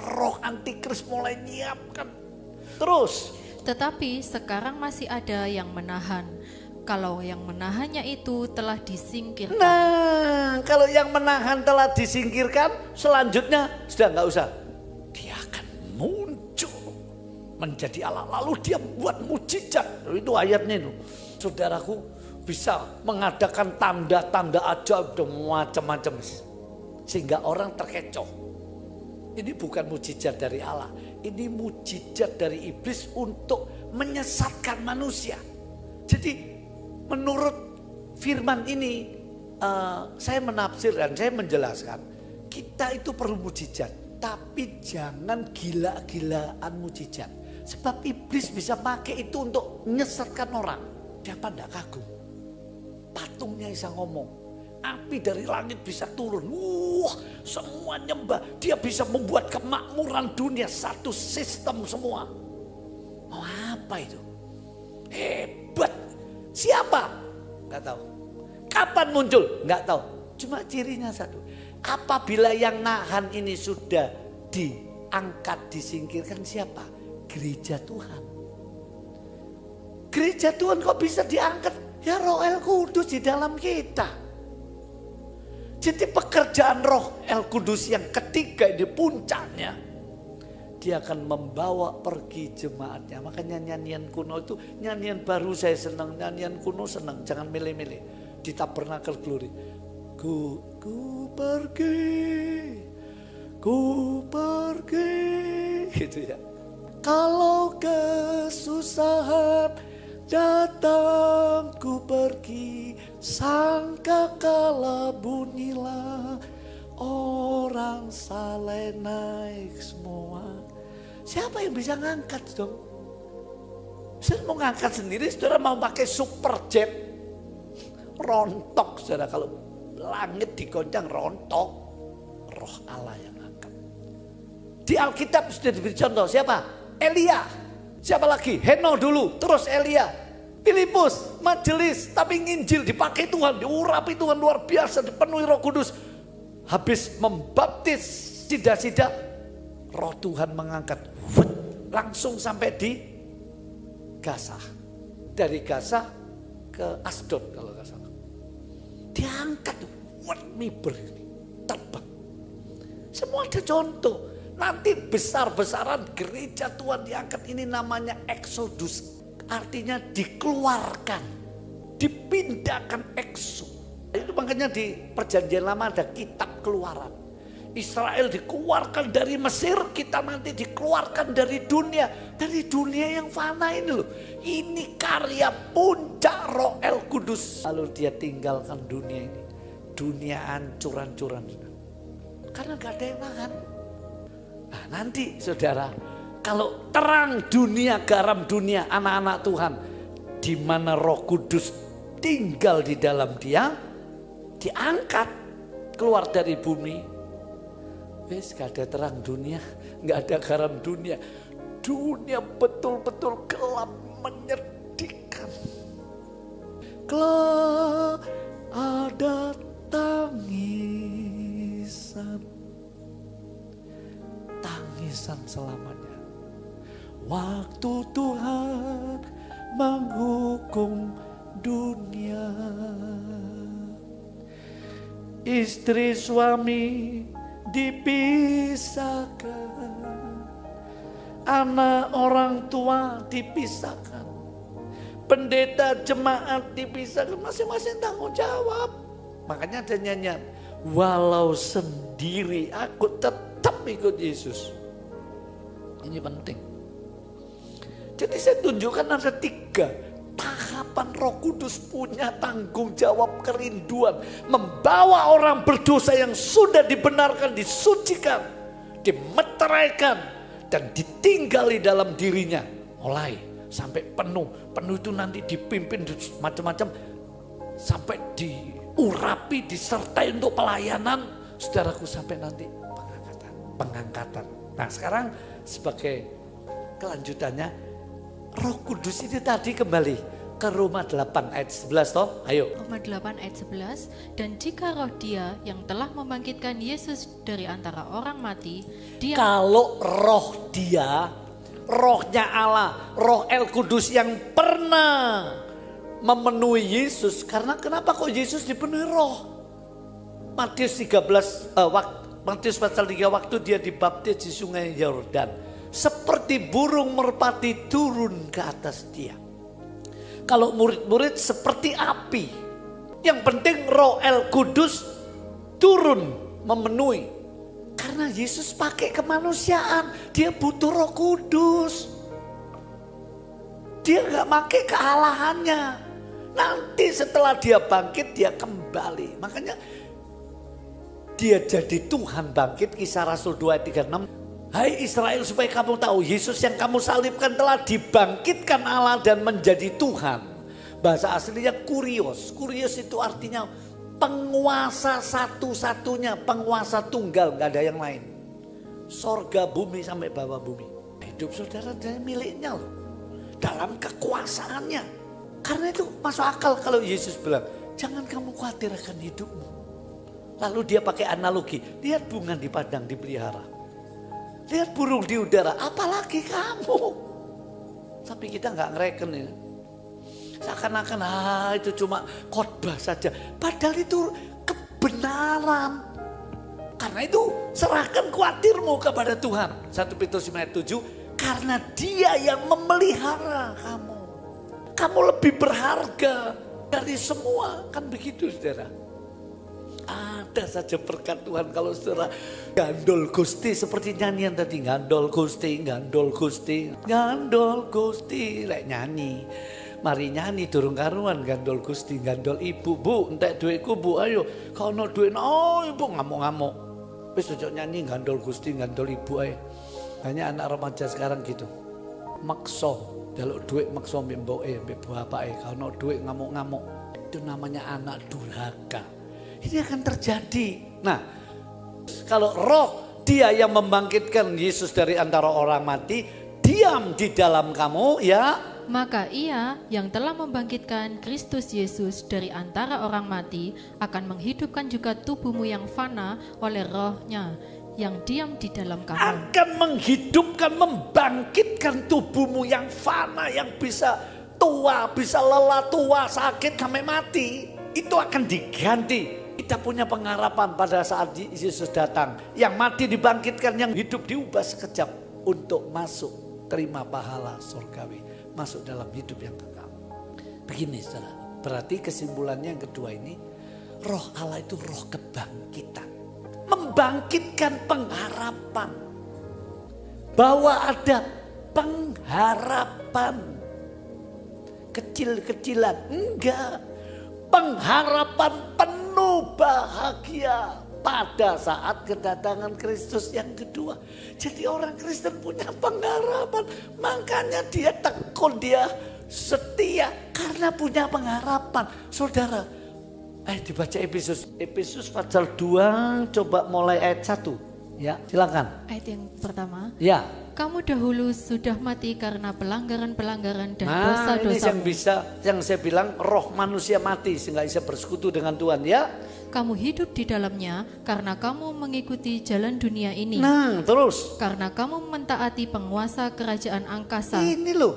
Roh antikris mulai nyiapkan. Terus? Tetapi sekarang masih ada yang menahan. Kalau yang menahannya itu telah disingkirkan. Nah, kalau yang menahan telah disingkirkan, selanjutnya sudah nggak usah. Dia akan muncul menjadi Allah. Lalu dia buat mujizat. Itu ayatnya itu. Saudaraku bisa mengadakan tanda-tanda ajaib dan macam-macam. Sehingga orang terkecoh. Ini bukan mujizat dari Allah. Ini mujizat dari iblis untuk menyesatkan manusia. Jadi menurut firman ini, saya menafsir dan saya menjelaskan, kita itu perlu mujizat, tapi jangan gila-gilaan mujizat. Sebab iblis bisa pakai itu untuk menyesatkan orang. Siapa tidak kagum? Patungnya bisa ngomong, api dari langit bisa turun. Semua nyembah. Dia bisa membuat kemakmuran dunia, satu sistem semua. Mau apa itu? Hebat. Siapa? Nggak tahu. Kapan muncul? Nggak tahu. Cuma cirinya satu. Apabila yang nahan ini sudah diangkat, disingkirkan, siapa? Gereja Tuhan. Gereja Tuhan kok bisa diangkat? Ya Roh El Kudus di dalam kita. Jadi pekerjaan Roh El Kudus yang ketiga di puncaknya, dia akan membawa pergi jemaatnya. Makanya nyanyian kuno itu, nyanyian baru saya senang, nyanyian kuno senang. Jangan milih-milih. Di Tabernacle Glory. Ku pergi, gitu ya. Kalau kesusahan datang ku pergi, sangkakala bunyilah orang saleh naik semua. Siapa yang bisa ngangkat dong? Saya mau ngangkat sendiri, saudara mau pakai superjet, rontok saudara. Kalau langit digoncang rontok, Roh Allah yang ngangkat. Di Alkitab sudah diberi contoh, siapa? Elia. Siapa lagi? Heno dulu, terus Elia. Filipus, majelis, tapi nginjil dipakai Tuhan, diurapi Tuhan luar biasa, dipenuhi Roh Kudus. Habis membaptis sida-sida, Roh Tuhan mengangkat, langsung sampai di Gaza. Dari Gaza ke Asdod kalau nggak salah. Diangkat, miber ini, terbang. Semua ada contoh. Nanti besar-besaran gereja Tuhan diangkat, ini namanya Exodus. Artinya dikeluarkan, dipindahkan ekso. Itu makanya di perjanjian lama ada kitab keluaran. Israel dikeluarkan dari Mesir, kita nanti dikeluarkan dari dunia. Dari dunia yang fana ini loh. Ini karya puncak Roh El Kudus. Lalu dia tinggalkan dunia ini. Dunia hancur-hancuran. Karena gak ada yang nahan. Nah nanti saudara, kalau terang dunia, garam dunia, anak-anak Tuhan, di mana Roh Kudus tinggal di dalam dia, diangkat keluar dari bumi. Wes gak ada terang dunia, gak ada garam dunia. Dunia betul-betul gelap, menyedihkan. Kelak ada tangisan selamanya. Waktu Tuhan menghukum dunia. Istri suami dipisahkan, anak orang tua dipisahkan, pendeta jemaat dipisahkan, masing-masing tanggung jawab. Makanya ada nyanyian, walau sendiri aku tetap ikut Yesus. Ini penting. Jadi saya tunjukkan ada 3 tahapan Roh Kudus punya tanggung jawab kerinduan. Membawa orang berdosa yang sudah dibenarkan, disucikan, dimeteraikan, dan ditinggali dalam dirinya. Mulai sampai penuh. Penuh itu nanti dipimpin macam-macam sampai diurapi, disertai untuk pelayanan. Saudaraku, sampai nanti pengangkatan. Nah, sekarang sebagai kelanjutannya, Roh Kudus ini tadi kembali ke Roma 8 ayat 11 toh. Ayo. Roma 8 ayat 11, dan jika roh Dia yang telah membangkitkan Yesus dari antara orang mati, Dia Kalau roh Dia, rohnya Allah, roh El Kudus yang pernah memenuhi Yesus. Karena kenapa kok Yesus dipenuhi roh? Matius 13 Matius pasal 3, waktu dia dibaptis di sungai Yordan, seperti burung merpati turun ke atas dia. Kalau murid-murid seperti api. Yang penting roh El Kudus turun memenuhi. Karena Yesus pakai kemanusiaan, dia butuh Roh Kudus. Dia gak pakai kealahannya. Nanti setelah dia bangkit, dia kembali. Makanya dia jadi Tuhan bangkit, Kisah Rasul 2 ayat 36. Hai Israel, supaya kamu tahu, Yesus yang kamu salibkan telah dibangkitkan Allah dan menjadi Tuhan. Bahasa aslinya kurios. Kurios itu artinya penguasa satu-satunya, penguasa tunggal, gak ada yang lain. Sorga, bumi sampai bawah bumi. Hidup saudara dari miliknya loh. Dalam kekuasaannya. Karena itu masuk akal kalau Yesus bilang, jangan kamu khawatir akan hidupmu. Lalu dia pakai analogi, lihat bunga di padang dipelihara. Lihat burung di udara, apalagi kamu. Tapi kita gak ngereken ini. Seakan-akan itu cuma khotbah saja. Padahal itu kebenaran. Karena itu serahkan khawatirmu kepada Tuhan. 1 Petrus 5 ayat 7. Karena dia yang memelihara kamu. Kamu lebih berharga dari semua. Kan begitu saudara. Ada saja berkat Tuhan kalau saudara gandol gusti. Seperti nyanyian tadi. Gandol gusti, gandol gusti. Gandol gusti. Lek nyanyi. Mari nyanyi durung karuan gandol gusti, gandol ibu. Bu, entek duitku bu, ayo. Kalau no duit, oh ibu ngamuk-ngamuk. Wis ojo nyanyi gandol gusti, gandol ibu ayo. Banyak anak remaja sekarang gitu. Makso, jaluk duit makso mbek mboke, mbek bapake. Kalau no duit ngamuk-ngamuk. Itu namanya anak durhaka. Ini akan terjadi. Nah, kalau roh dia yang membangkitkan Yesus dari antara orang mati, diam di dalam kamu ya. Maka Ia yang telah membangkitkan Kristus Yesus dari antara orang mati akan menghidupkan juga tubuhmu yang fana oleh rohnya yang diam di dalam kamu. Akan menghidupkan, membangkitkan tubuhmu yang fana, yang bisa tua, bisa lelah, tua, sakit sampai mati. Itu akan diganti. Kita punya pengharapan pada saat Yesus datang. Yang mati dibangkitkan, yang hidup diubah sekejap untuk masuk terima pahala surgawi. Masuk dalam hidup yang kekal. Begini saudara, berarti kesimpulannya yang kedua ini, roh Allah itu roh kebangkitan. Membangkitkan pengharapan. Bahwa ada pengharapan. Kecil-kecilan, enggak. Pengharapan penuh bahagia pada saat kedatangan Kristus yang kedua. Jadi orang Kristen punya pengharapan. Makanya dia tekun, dia setia karena punya pengharapan. Saudara, dibaca Efesus pasal 2, coba mulai ayat 1. Ya, silakan. Ayat yang pertama. Ya. Kamu dahulu sudah mati karena pelanggaran-pelanggaran dan Nah, dosa-dosa. ini yang saya bilang roh manusia mati sehingga bisa bersekutu dengan Tuhan ya. Kamu hidup di dalamnya karena kamu mengikuti jalan dunia ini. Nah, terus. Karena kamu mentaati penguasa kerajaan angkasa. Ini loh,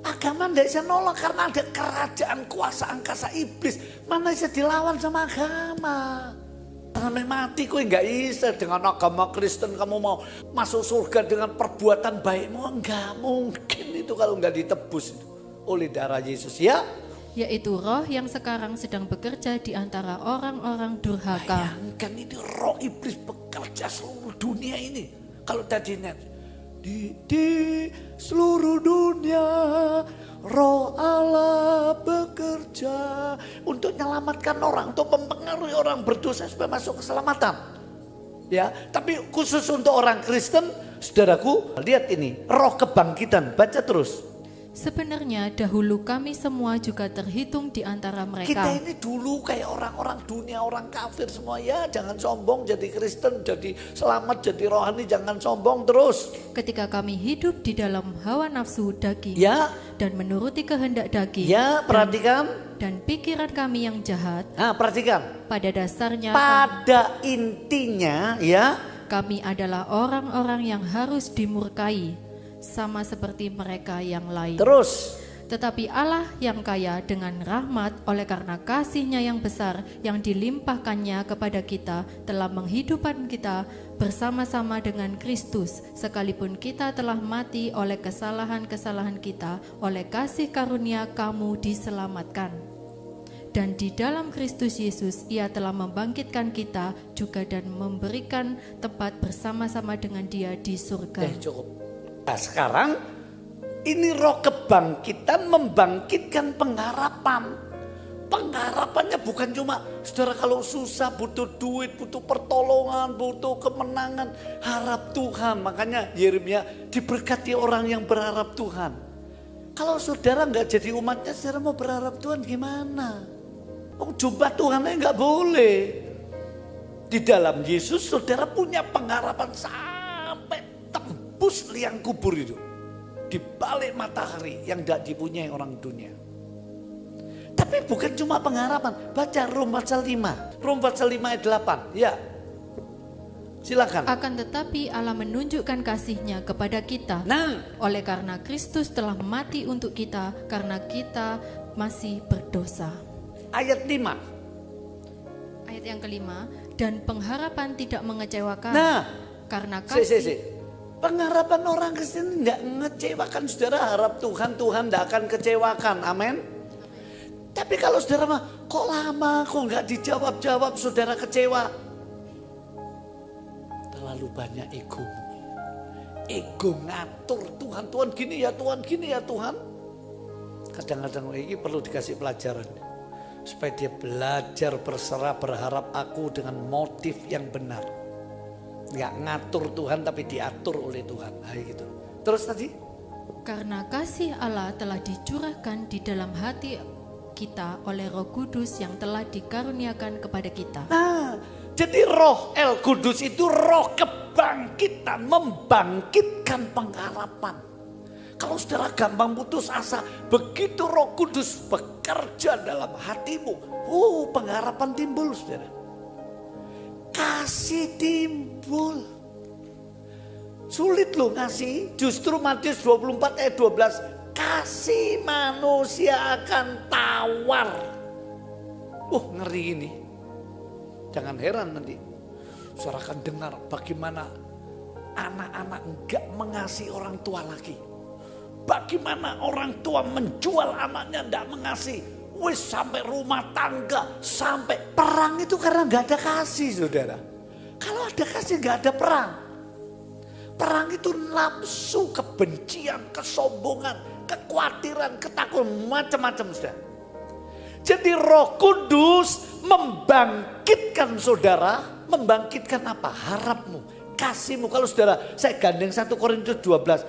agama tidak bisa nolak karena ada kerajaan kuasa angkasa iblis. Mana bisa dilawan sama agama? Sampai mati kok nggak bisa dengan agama Kristen kamu mau masuk surga dengan perbuatan baikmu, enggak mungkin itu kalau nggak ditebus oleh darah Yesus ya. Yaitu roh yang sekarang sedang bekerja di antara orang-orang durhaka. Bayangkan ini roh iblis bekerja seluruh dunia ini. Kalau tadinya di seluruh dunia roh Allah bekerja untuk menyelamatkan orang, untuk mempengaruhi orang berdosa supaya masuk keselamatan. Ya, tapi khusus untuk orang Kristen, saudaraku, lihat ini roh kebangkitan. Baca terus. Sebenarnya dahulu kami semua juga terhitung di antara Kita mereka. ini dulu kayak orang-orang dunia, orang kafir semua. Ya jangan sombong jadi Kristen, jadi selamat, jadi rohani, jangan sombong terus. Ketika kami hidup di dalam hawa nafsu daging Ya, dan menuruti kehendak daging ya perhatikan. dan pikiran kami yang jahat, Nah perhatikan. pada dasarnya Pada intinya ya, kami adalah orang-orang yang harus dimurkai, sama seperti mereka yang lain. terus. Tetapi Allah yang kaya dengan rahmat oleh karena kasih-Nya yang besar yang dilimpahkannya kepada kita telah menghidupkan kita bersama-sama dengan Kristus, sekalipun kita telah mati oleh kesalahan-kesalahan kita, oleh kasih karunia kamu diselamatkan. Dan di dalam Kristus Yesus Ia telah membangkitkan kita juga dan memberikan tempat bersama-sama dengan Dia di surga. Cukup. Nah sekarang ini roh kebangkitan membangkitkan pengharapan. Pengharapannya bukan cuma saudara kalau susah butuh duit, butuh pertolongan, butuh kemenangan. Harap Tuhan. Makanya Yeremia diberkati orang yang berharap Tuhan. Kalau saudara nggak jadi umatnya, saudara mau berharap Tuhan gimana? Oh, jumpa Tuhan aja nggak boleh. Di dalam Yesus saudara punya pengharapan sampai tembus liang kubur itu. Di balik matahari yang tidak dipunyai orang dunia. Tapi bukan cuma pengharapan. Baca Rom pasal 5. Rom pasal 5 ayat 8. Ya. Silakan. Akan tetapi Allah menunjukkan kasih-Nya kepada kita. Nah, Oleh karena Kristus telah mati untuk kita karena kita masih berdosa. ayat 5. Ayat yang kelima, dan pengharapan tidak mengecewakan. Nah, karena si. kasih Pengharapan orang Kristen tidak mengecewakan saudara. Harap Tuhan, Tuhan tidak akan kecewakan. Amin. Tapi kalau saudara mah, kok lama, kok nggak dijawab-jawab, saudara kecewa. Terlalu banyak ego. Ego ngatur Tuhan, Tuhan gini ya, Tuhan gini ya Tuhan. Kadang-kadang ini perlu dikasih pelajaran. Supaya dia belajar berserah, berharap aku dengan motif yang benar. Nggak ngatur Tuhan tapi diatur oleh Tuhan. Nah, gitu. Terus tadi? karena kasih Allah telah dicurahkan di dalam hati kita oleh Roh Kudus yang telah dikaruniakan kepada kita. Nah, jadi roh El Kudus itu roh kebangkitan, membangkitkan pengharapan. Kalau saudara gampang putus asa, begitu Roh Kudus bekerja dalam hatimu, pengharapan timbul saudara. Kasih timbul. Sulit loh ngasih. Justru Matius 24 ayat 12. Kasih manusia akan tawar. Ngeri ini. Jangan heran nanti. Saudara akan dengar bagaimana anak-anak enggak mengasihi orang tua lagi. Bagaimana orang tua menjual anaknya enggak mengasihi. Sampai rumah tangga, sampai perang itu karena nggak ada kasih saudara. Kalau ada kasih nggak ada perang. Perang itu nafsu, kebencian, kesombongan, kekhawatiran, ketakutan, macam-macam saudara. Jadi Roh Kudus membangkitkan saudara, membangkitkan apa? Harapmu, kasihmu. Kalau saudara, saya gandeng 1 Korintus 12.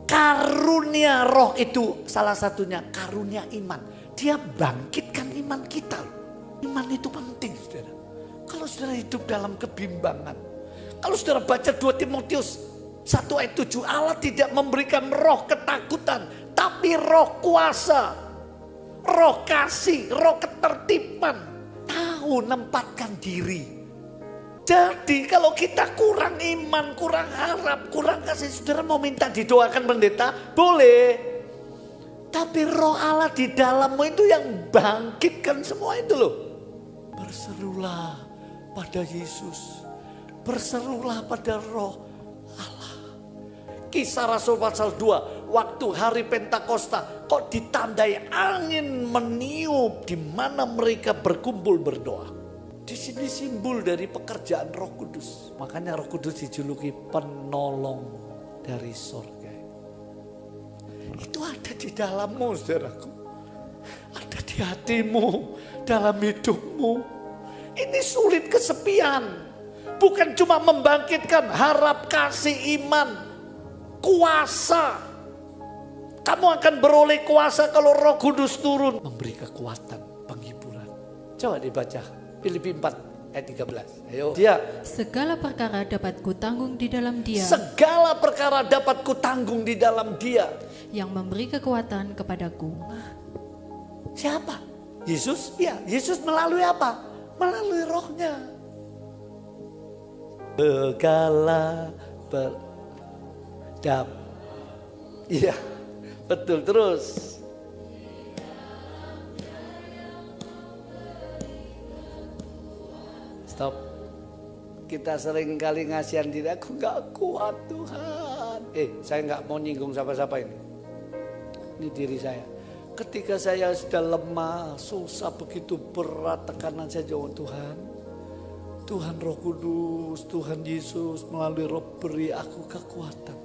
Karunia roh itu salah satunya karunia iman. Dia bangkitkan iman kita. Iman itu penting saudara. Kalau saudara hidup dalam kebimbangan. Kalau saudara baca 2 Timotius 1 ayat 7. Allah tidak memberikan roh ketakutan. Tapi roh kuasa. Roh kasih. Roh ketertiban. Tahu nempatkan diri. Jadi kalau kita kurang iman, kurang harap, kurang kasih. Saudara mau minta didoakan pendeta? Boleh. Tapi roh Allah di dalammu itu yang bangkitkan semua itu loh. Berserulah pada Yesus. Berserulah pada roh Allah. Kisah Rasul pasal 2. Waktu hari Pentakosta. Kok ditandai angin meniup di mana mereka berkumpul berdoa. Di sini simbol dari pekerjaan Roh Kudus. Makanya Roh Kudus dijuluki penolong dari sorga. Itu ada di dalammu saudaraku. Ada di hatimu, dalam hidupmu. Ini sulit kesepian. Bukan cuma membangkitkan harap, kasih, iman, kuasa. Kamu akan beroleh kuasa kalau Roh Kudus turun. Memberi kekuatan, penghiburan. Coba dibaca Filipi 4 ayat 13. Ayo. Dia. Segala perkara dapat kutanggung di dalam Dia. Segala perkara dapat kutanggung di dalam Dia. Yang memberi kekuatan kepadaku. Siapa? Yesus? Ya, Yesus melalui apa? Melalui Rohnya. Segala iya, betul terus. Stop. Kita sering kali ngasihan diri, aku gak kuat Tuhan. Saya gak mau nyinggung siapa-siapa ini. Ini diri saya. Ketika saya sudah lemah, susah, begitu berat tekanan saya jawab Tuhan Roh Kudus, Tuhan Yesus melalui Roh beri aku kekuatan.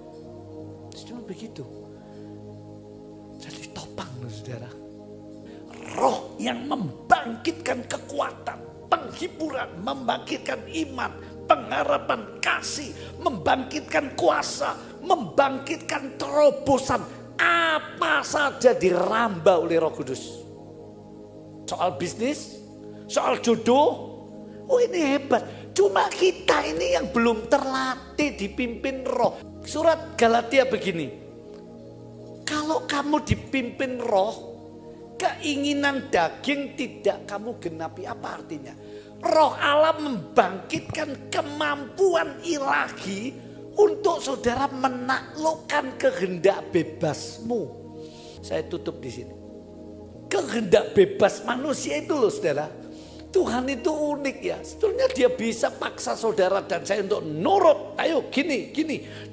Cuma begitu. Jadi topang saudara. Roh yang membangkitkan kekuatan, penghiburan, membangkitkan iman, pengharapan, kasih, membangkitkan kuasa, membangkitkan terobosan. Apa saja diramba oleh Roh Kudus. Soal bisnis, soal jodoh. Oh ini hebat. Cuma kita ini yang belum terlatih dipimpin Roh. Surat Galatia begini. Kalau kamu dipimpin Roh, keinginan daging tidak kamu genapi. Apa artinya? Roh Allah membangkitkan kemampuan ilahi untuk saudara menaklukkan kehendak bebasmu. Saya tutup di sini. Kehendak bebas manusia itu loh saudara. Tuhan itu unik ya. Sebetulnya dia bisa paksa saudara dan saya untuk nurut. Ayo gini.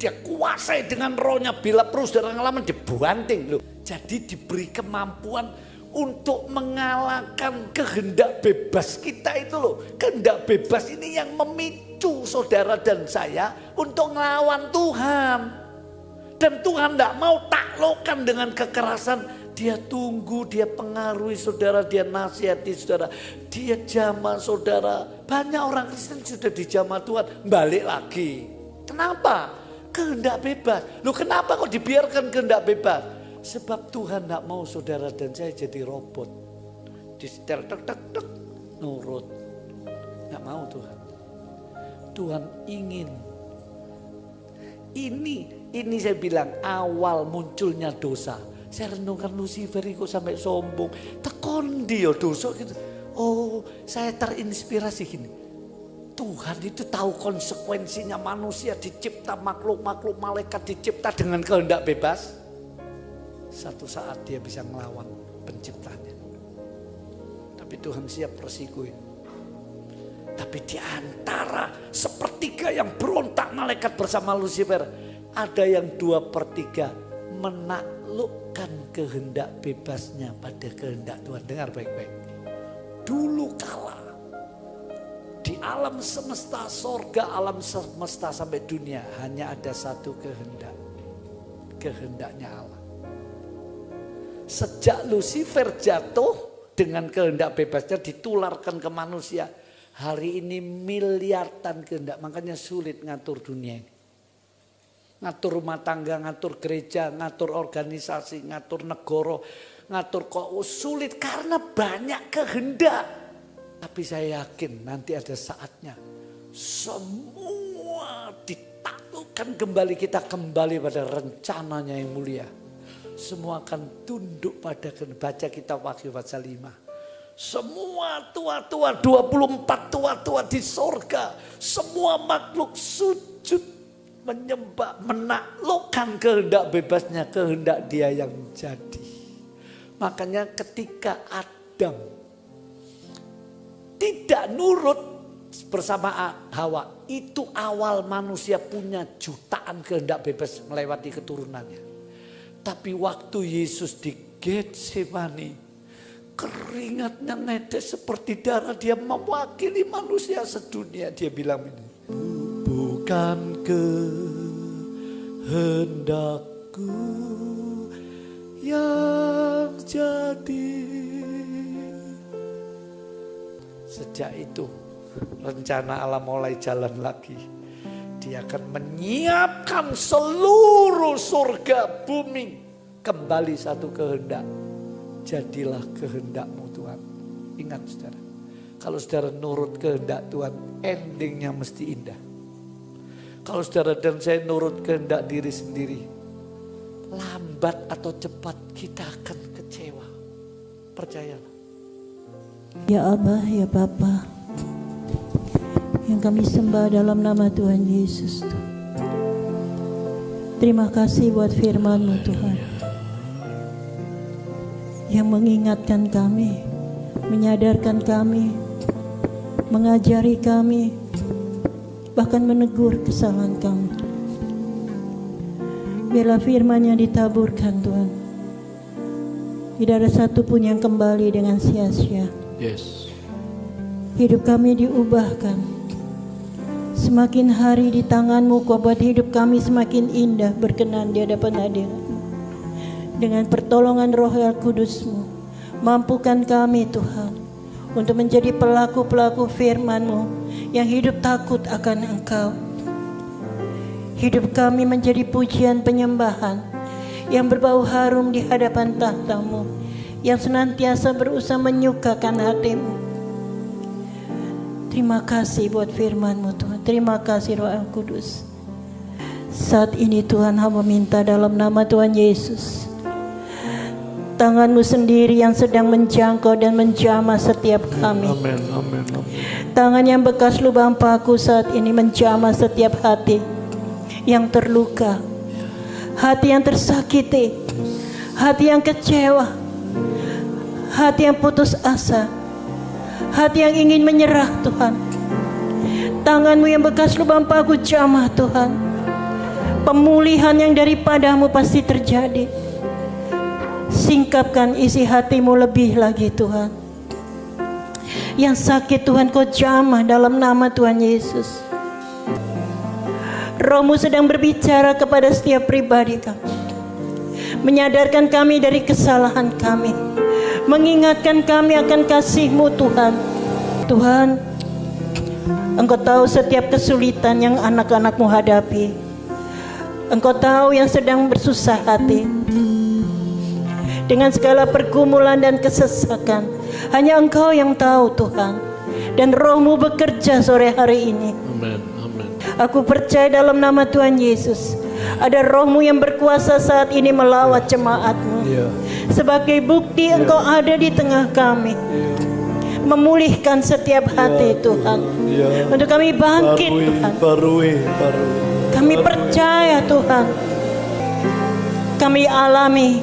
Dia kuasai dengan rohnya. Bila perlu saudara ngalaman dibanting loh. Jadi diberi kemampuan untuk mengalahkan kehendak bebas kita itu loh. Kehendak bebas ini yang memicu saudara dan saya untuk ngelawan Tuhan. Dan Tuhan tidak mau taklukkan dengan kekerasan. Dia tunggu, dia pengaruhi saudara, dia nasihati saudara. Dia jamah saudara. Banyak orang Kristen sudah dijamah Tuhan, balik lagi. Kenapa? Kehendak bebas. Loh kenapa kok dibiarkan kehendak bebas? Sebab Tuhan tidak mau saudara dan saya jadi robot. Disetel tek nurut. Tidak mau Tuhan. Tuhan ingin. Ini saya bilang awal munculnya dosa. Saya renungkan Lucifer kok sampai sombong. Tekon dia dosa gitu. Oh saya terinspirasi gini. Tuhan itu tahu konsekuensinya manusia dicipta makhluk malaikat dicipta dengan kehendak bebas. Satu saat dia bisa melawan penciptanya. Tapi Tuhan siap resikoin. Tapi di antara sepertiga yang berontak malaikat bersama Lucifer. Ada yang 2/3 menaklukkan kehendak bebasnya pada kehendak Tuhan. Dengar baik-baik. Dulu kala di alam semesta, sorga alam semesta sampai dunia hanya ada satu kehendak. Kehendaknya Allah. Sejak Lucifer jatuh dengan kehendak bebasnya ditularkan ke manusia. Hari ini miliaran kehendak, makanya sulit ngatur dunia ini. Ngatur rumah tangga, ngatur gereja, ngatur organisasi, ngatur negara, ngatur kok sulit karena banyak kehendak. Tapi saya yakin nanti ada saatnya semua ditaklukkan kembali, kita kembali pada rencananya yang mulia. Semua akan tunduk pada baca kitab Wahyu pasal 5. Semua tua-tua, 24 tua-tua di sorga, semua makhluk sujud. Menyembah, menaklukkan kehendak bebasnya, kehendak dia yang jadi. Makanya ketika Adam tidak nurut bersama Hawa, itu awal manusia punya jutaan kehendak bebas melewati keturunannya. Tapi waktu Yesus di Getsemani, keringatnya netes seperti darah, dia mewakili manusia sedunia. Dia bilang ini, bukan kehendakku yang jadi. Sejak itu rencana Allah mulai jalan lagi. Dia akan menyiapkan seluruh surga bumi kembali satu kehendak. Jadilah kehendak-Mu Tuhan. Ingat saudara, kalau saudara nurut kehendak Tuhan, endingnya mesti indah. Kalau saudara dan saya nurut kehendak diri sendiri, lambat atau cepat kita akan kecewa. Percayalah. Ya Abah, ya Bapa, yang kami sembah dalam nama Tuhan Yesus. Terima kasih buat firman-Mu Tuhan, yang mengingatkan kami, menyadarkan kami, mengajari kami, bahkan menegur kesalahan kami. Biarlah firman yang ditaburkan Tuhan, tidak ada satupun yang kembali dengan sia-sia. Yes. Hidup kami diubahkan. Semakin hari di tangan-Mu, Kau buat hidup kami semakin indah, berkenan di hadapan hadirat-Mu. Dengan pertolongan Roh Al Kudus-Mu, mampukan kami Tuhan untuk menjadi pelaku-pelaku firman-Mu yang hidup takut akan Engkau. Hidup kami menjadi pujian penyembahan yang berbau harum di hadapan tahta-Mu, yang senantiasa berusaha menyukakan hati-Mu. Terima kasih buat firman-Mu Tuhan. Terima kasih Roh Al Kudus. Saat ini Tuhan, hamba minta dalam nama Tuhan Yesus, tangan-Mu sendiri yang sedang menjangkau dan menjamah setiap kami. Amin, amin, amin. Tangan yang bekas lubang paku saat ini menjamah setiap hati yang terluka, hati yang tersakiti, hati yang kecewa, hati yang putus asa, hati yang ingin menyerah Tuhan. Tangan-Mu yang bekas lubang paku jamah Tuhan. Pemulihan yang daripada-Mu pasti terjadi. Singkapkan isi hati-Mu lebih lagi Tuhan. Yang sakit Tuhan Kau jamah dalam nama Tuhan Yesus. Roh-Mu sedang berbicara kepada setiap pribadi kami, menyadarkan kami dari kesalahan kami, mengingatkan kami akan kasih-Mu Tuhan. Tuhan, Engkau tahu setiap kesulitan yang anak-anak-Mu hadapi. Engkau tahu yang sedang bersusah hati dengan segala pergumulan dan kesesakan. Hanya Engkau yang tahu Tuhan. Dan Roh-Mu bekerja sore hari ini. Amin, amin. Aku percaya dalam nama Tuhan Yesus, ada Roh-Mu yang berkuasa saat ini melawat jemaat-Mu. Iya. Sebagai bukti Engkau ada di tengah kami, memulihkan setiap hati Tuhan. Iya. Untuk kami bangkit Tuhan. Barui. Kami percaya Tuhan, kami alami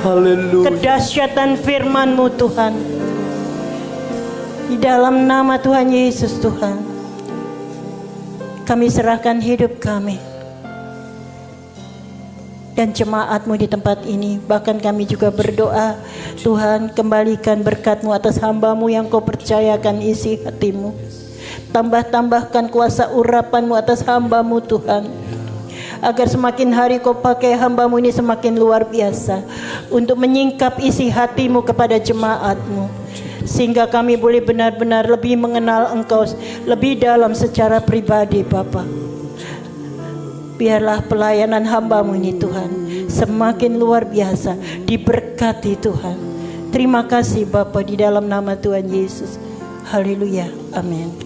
Haleluya. kedahsyatan firman-Mu Tuhan. Di dalam nama Tuhan Yesus Tuhan, kami serahkan hidup kami dan jemaat-Mu di tempat ini. Bahkan kami juga berdoa, Tuhan, kembalikan berkat-Mu atas hamba-Mu yang Kau percayakan isi hati-Mu. Tambah-tambahkan kuasa urapan-Mu atas hamba-Mu Tuhan, agar semakin hari Kau pakai hamba-Mu ini semakin luar biasa untuk menyingkap isi hati-Mu kepada jemaat-Mu, sehingga kami boleh benar-benar lebih mengenal Engkau lebih dalam secara pribadi Bapa. Biarlah pelayanan hamba-Mu ini Tuhan semakin luar biasa, diberkati Tuhan. Terima kasih Bapa, di dalam nama Tuhan Yesus. Haleluya, amin.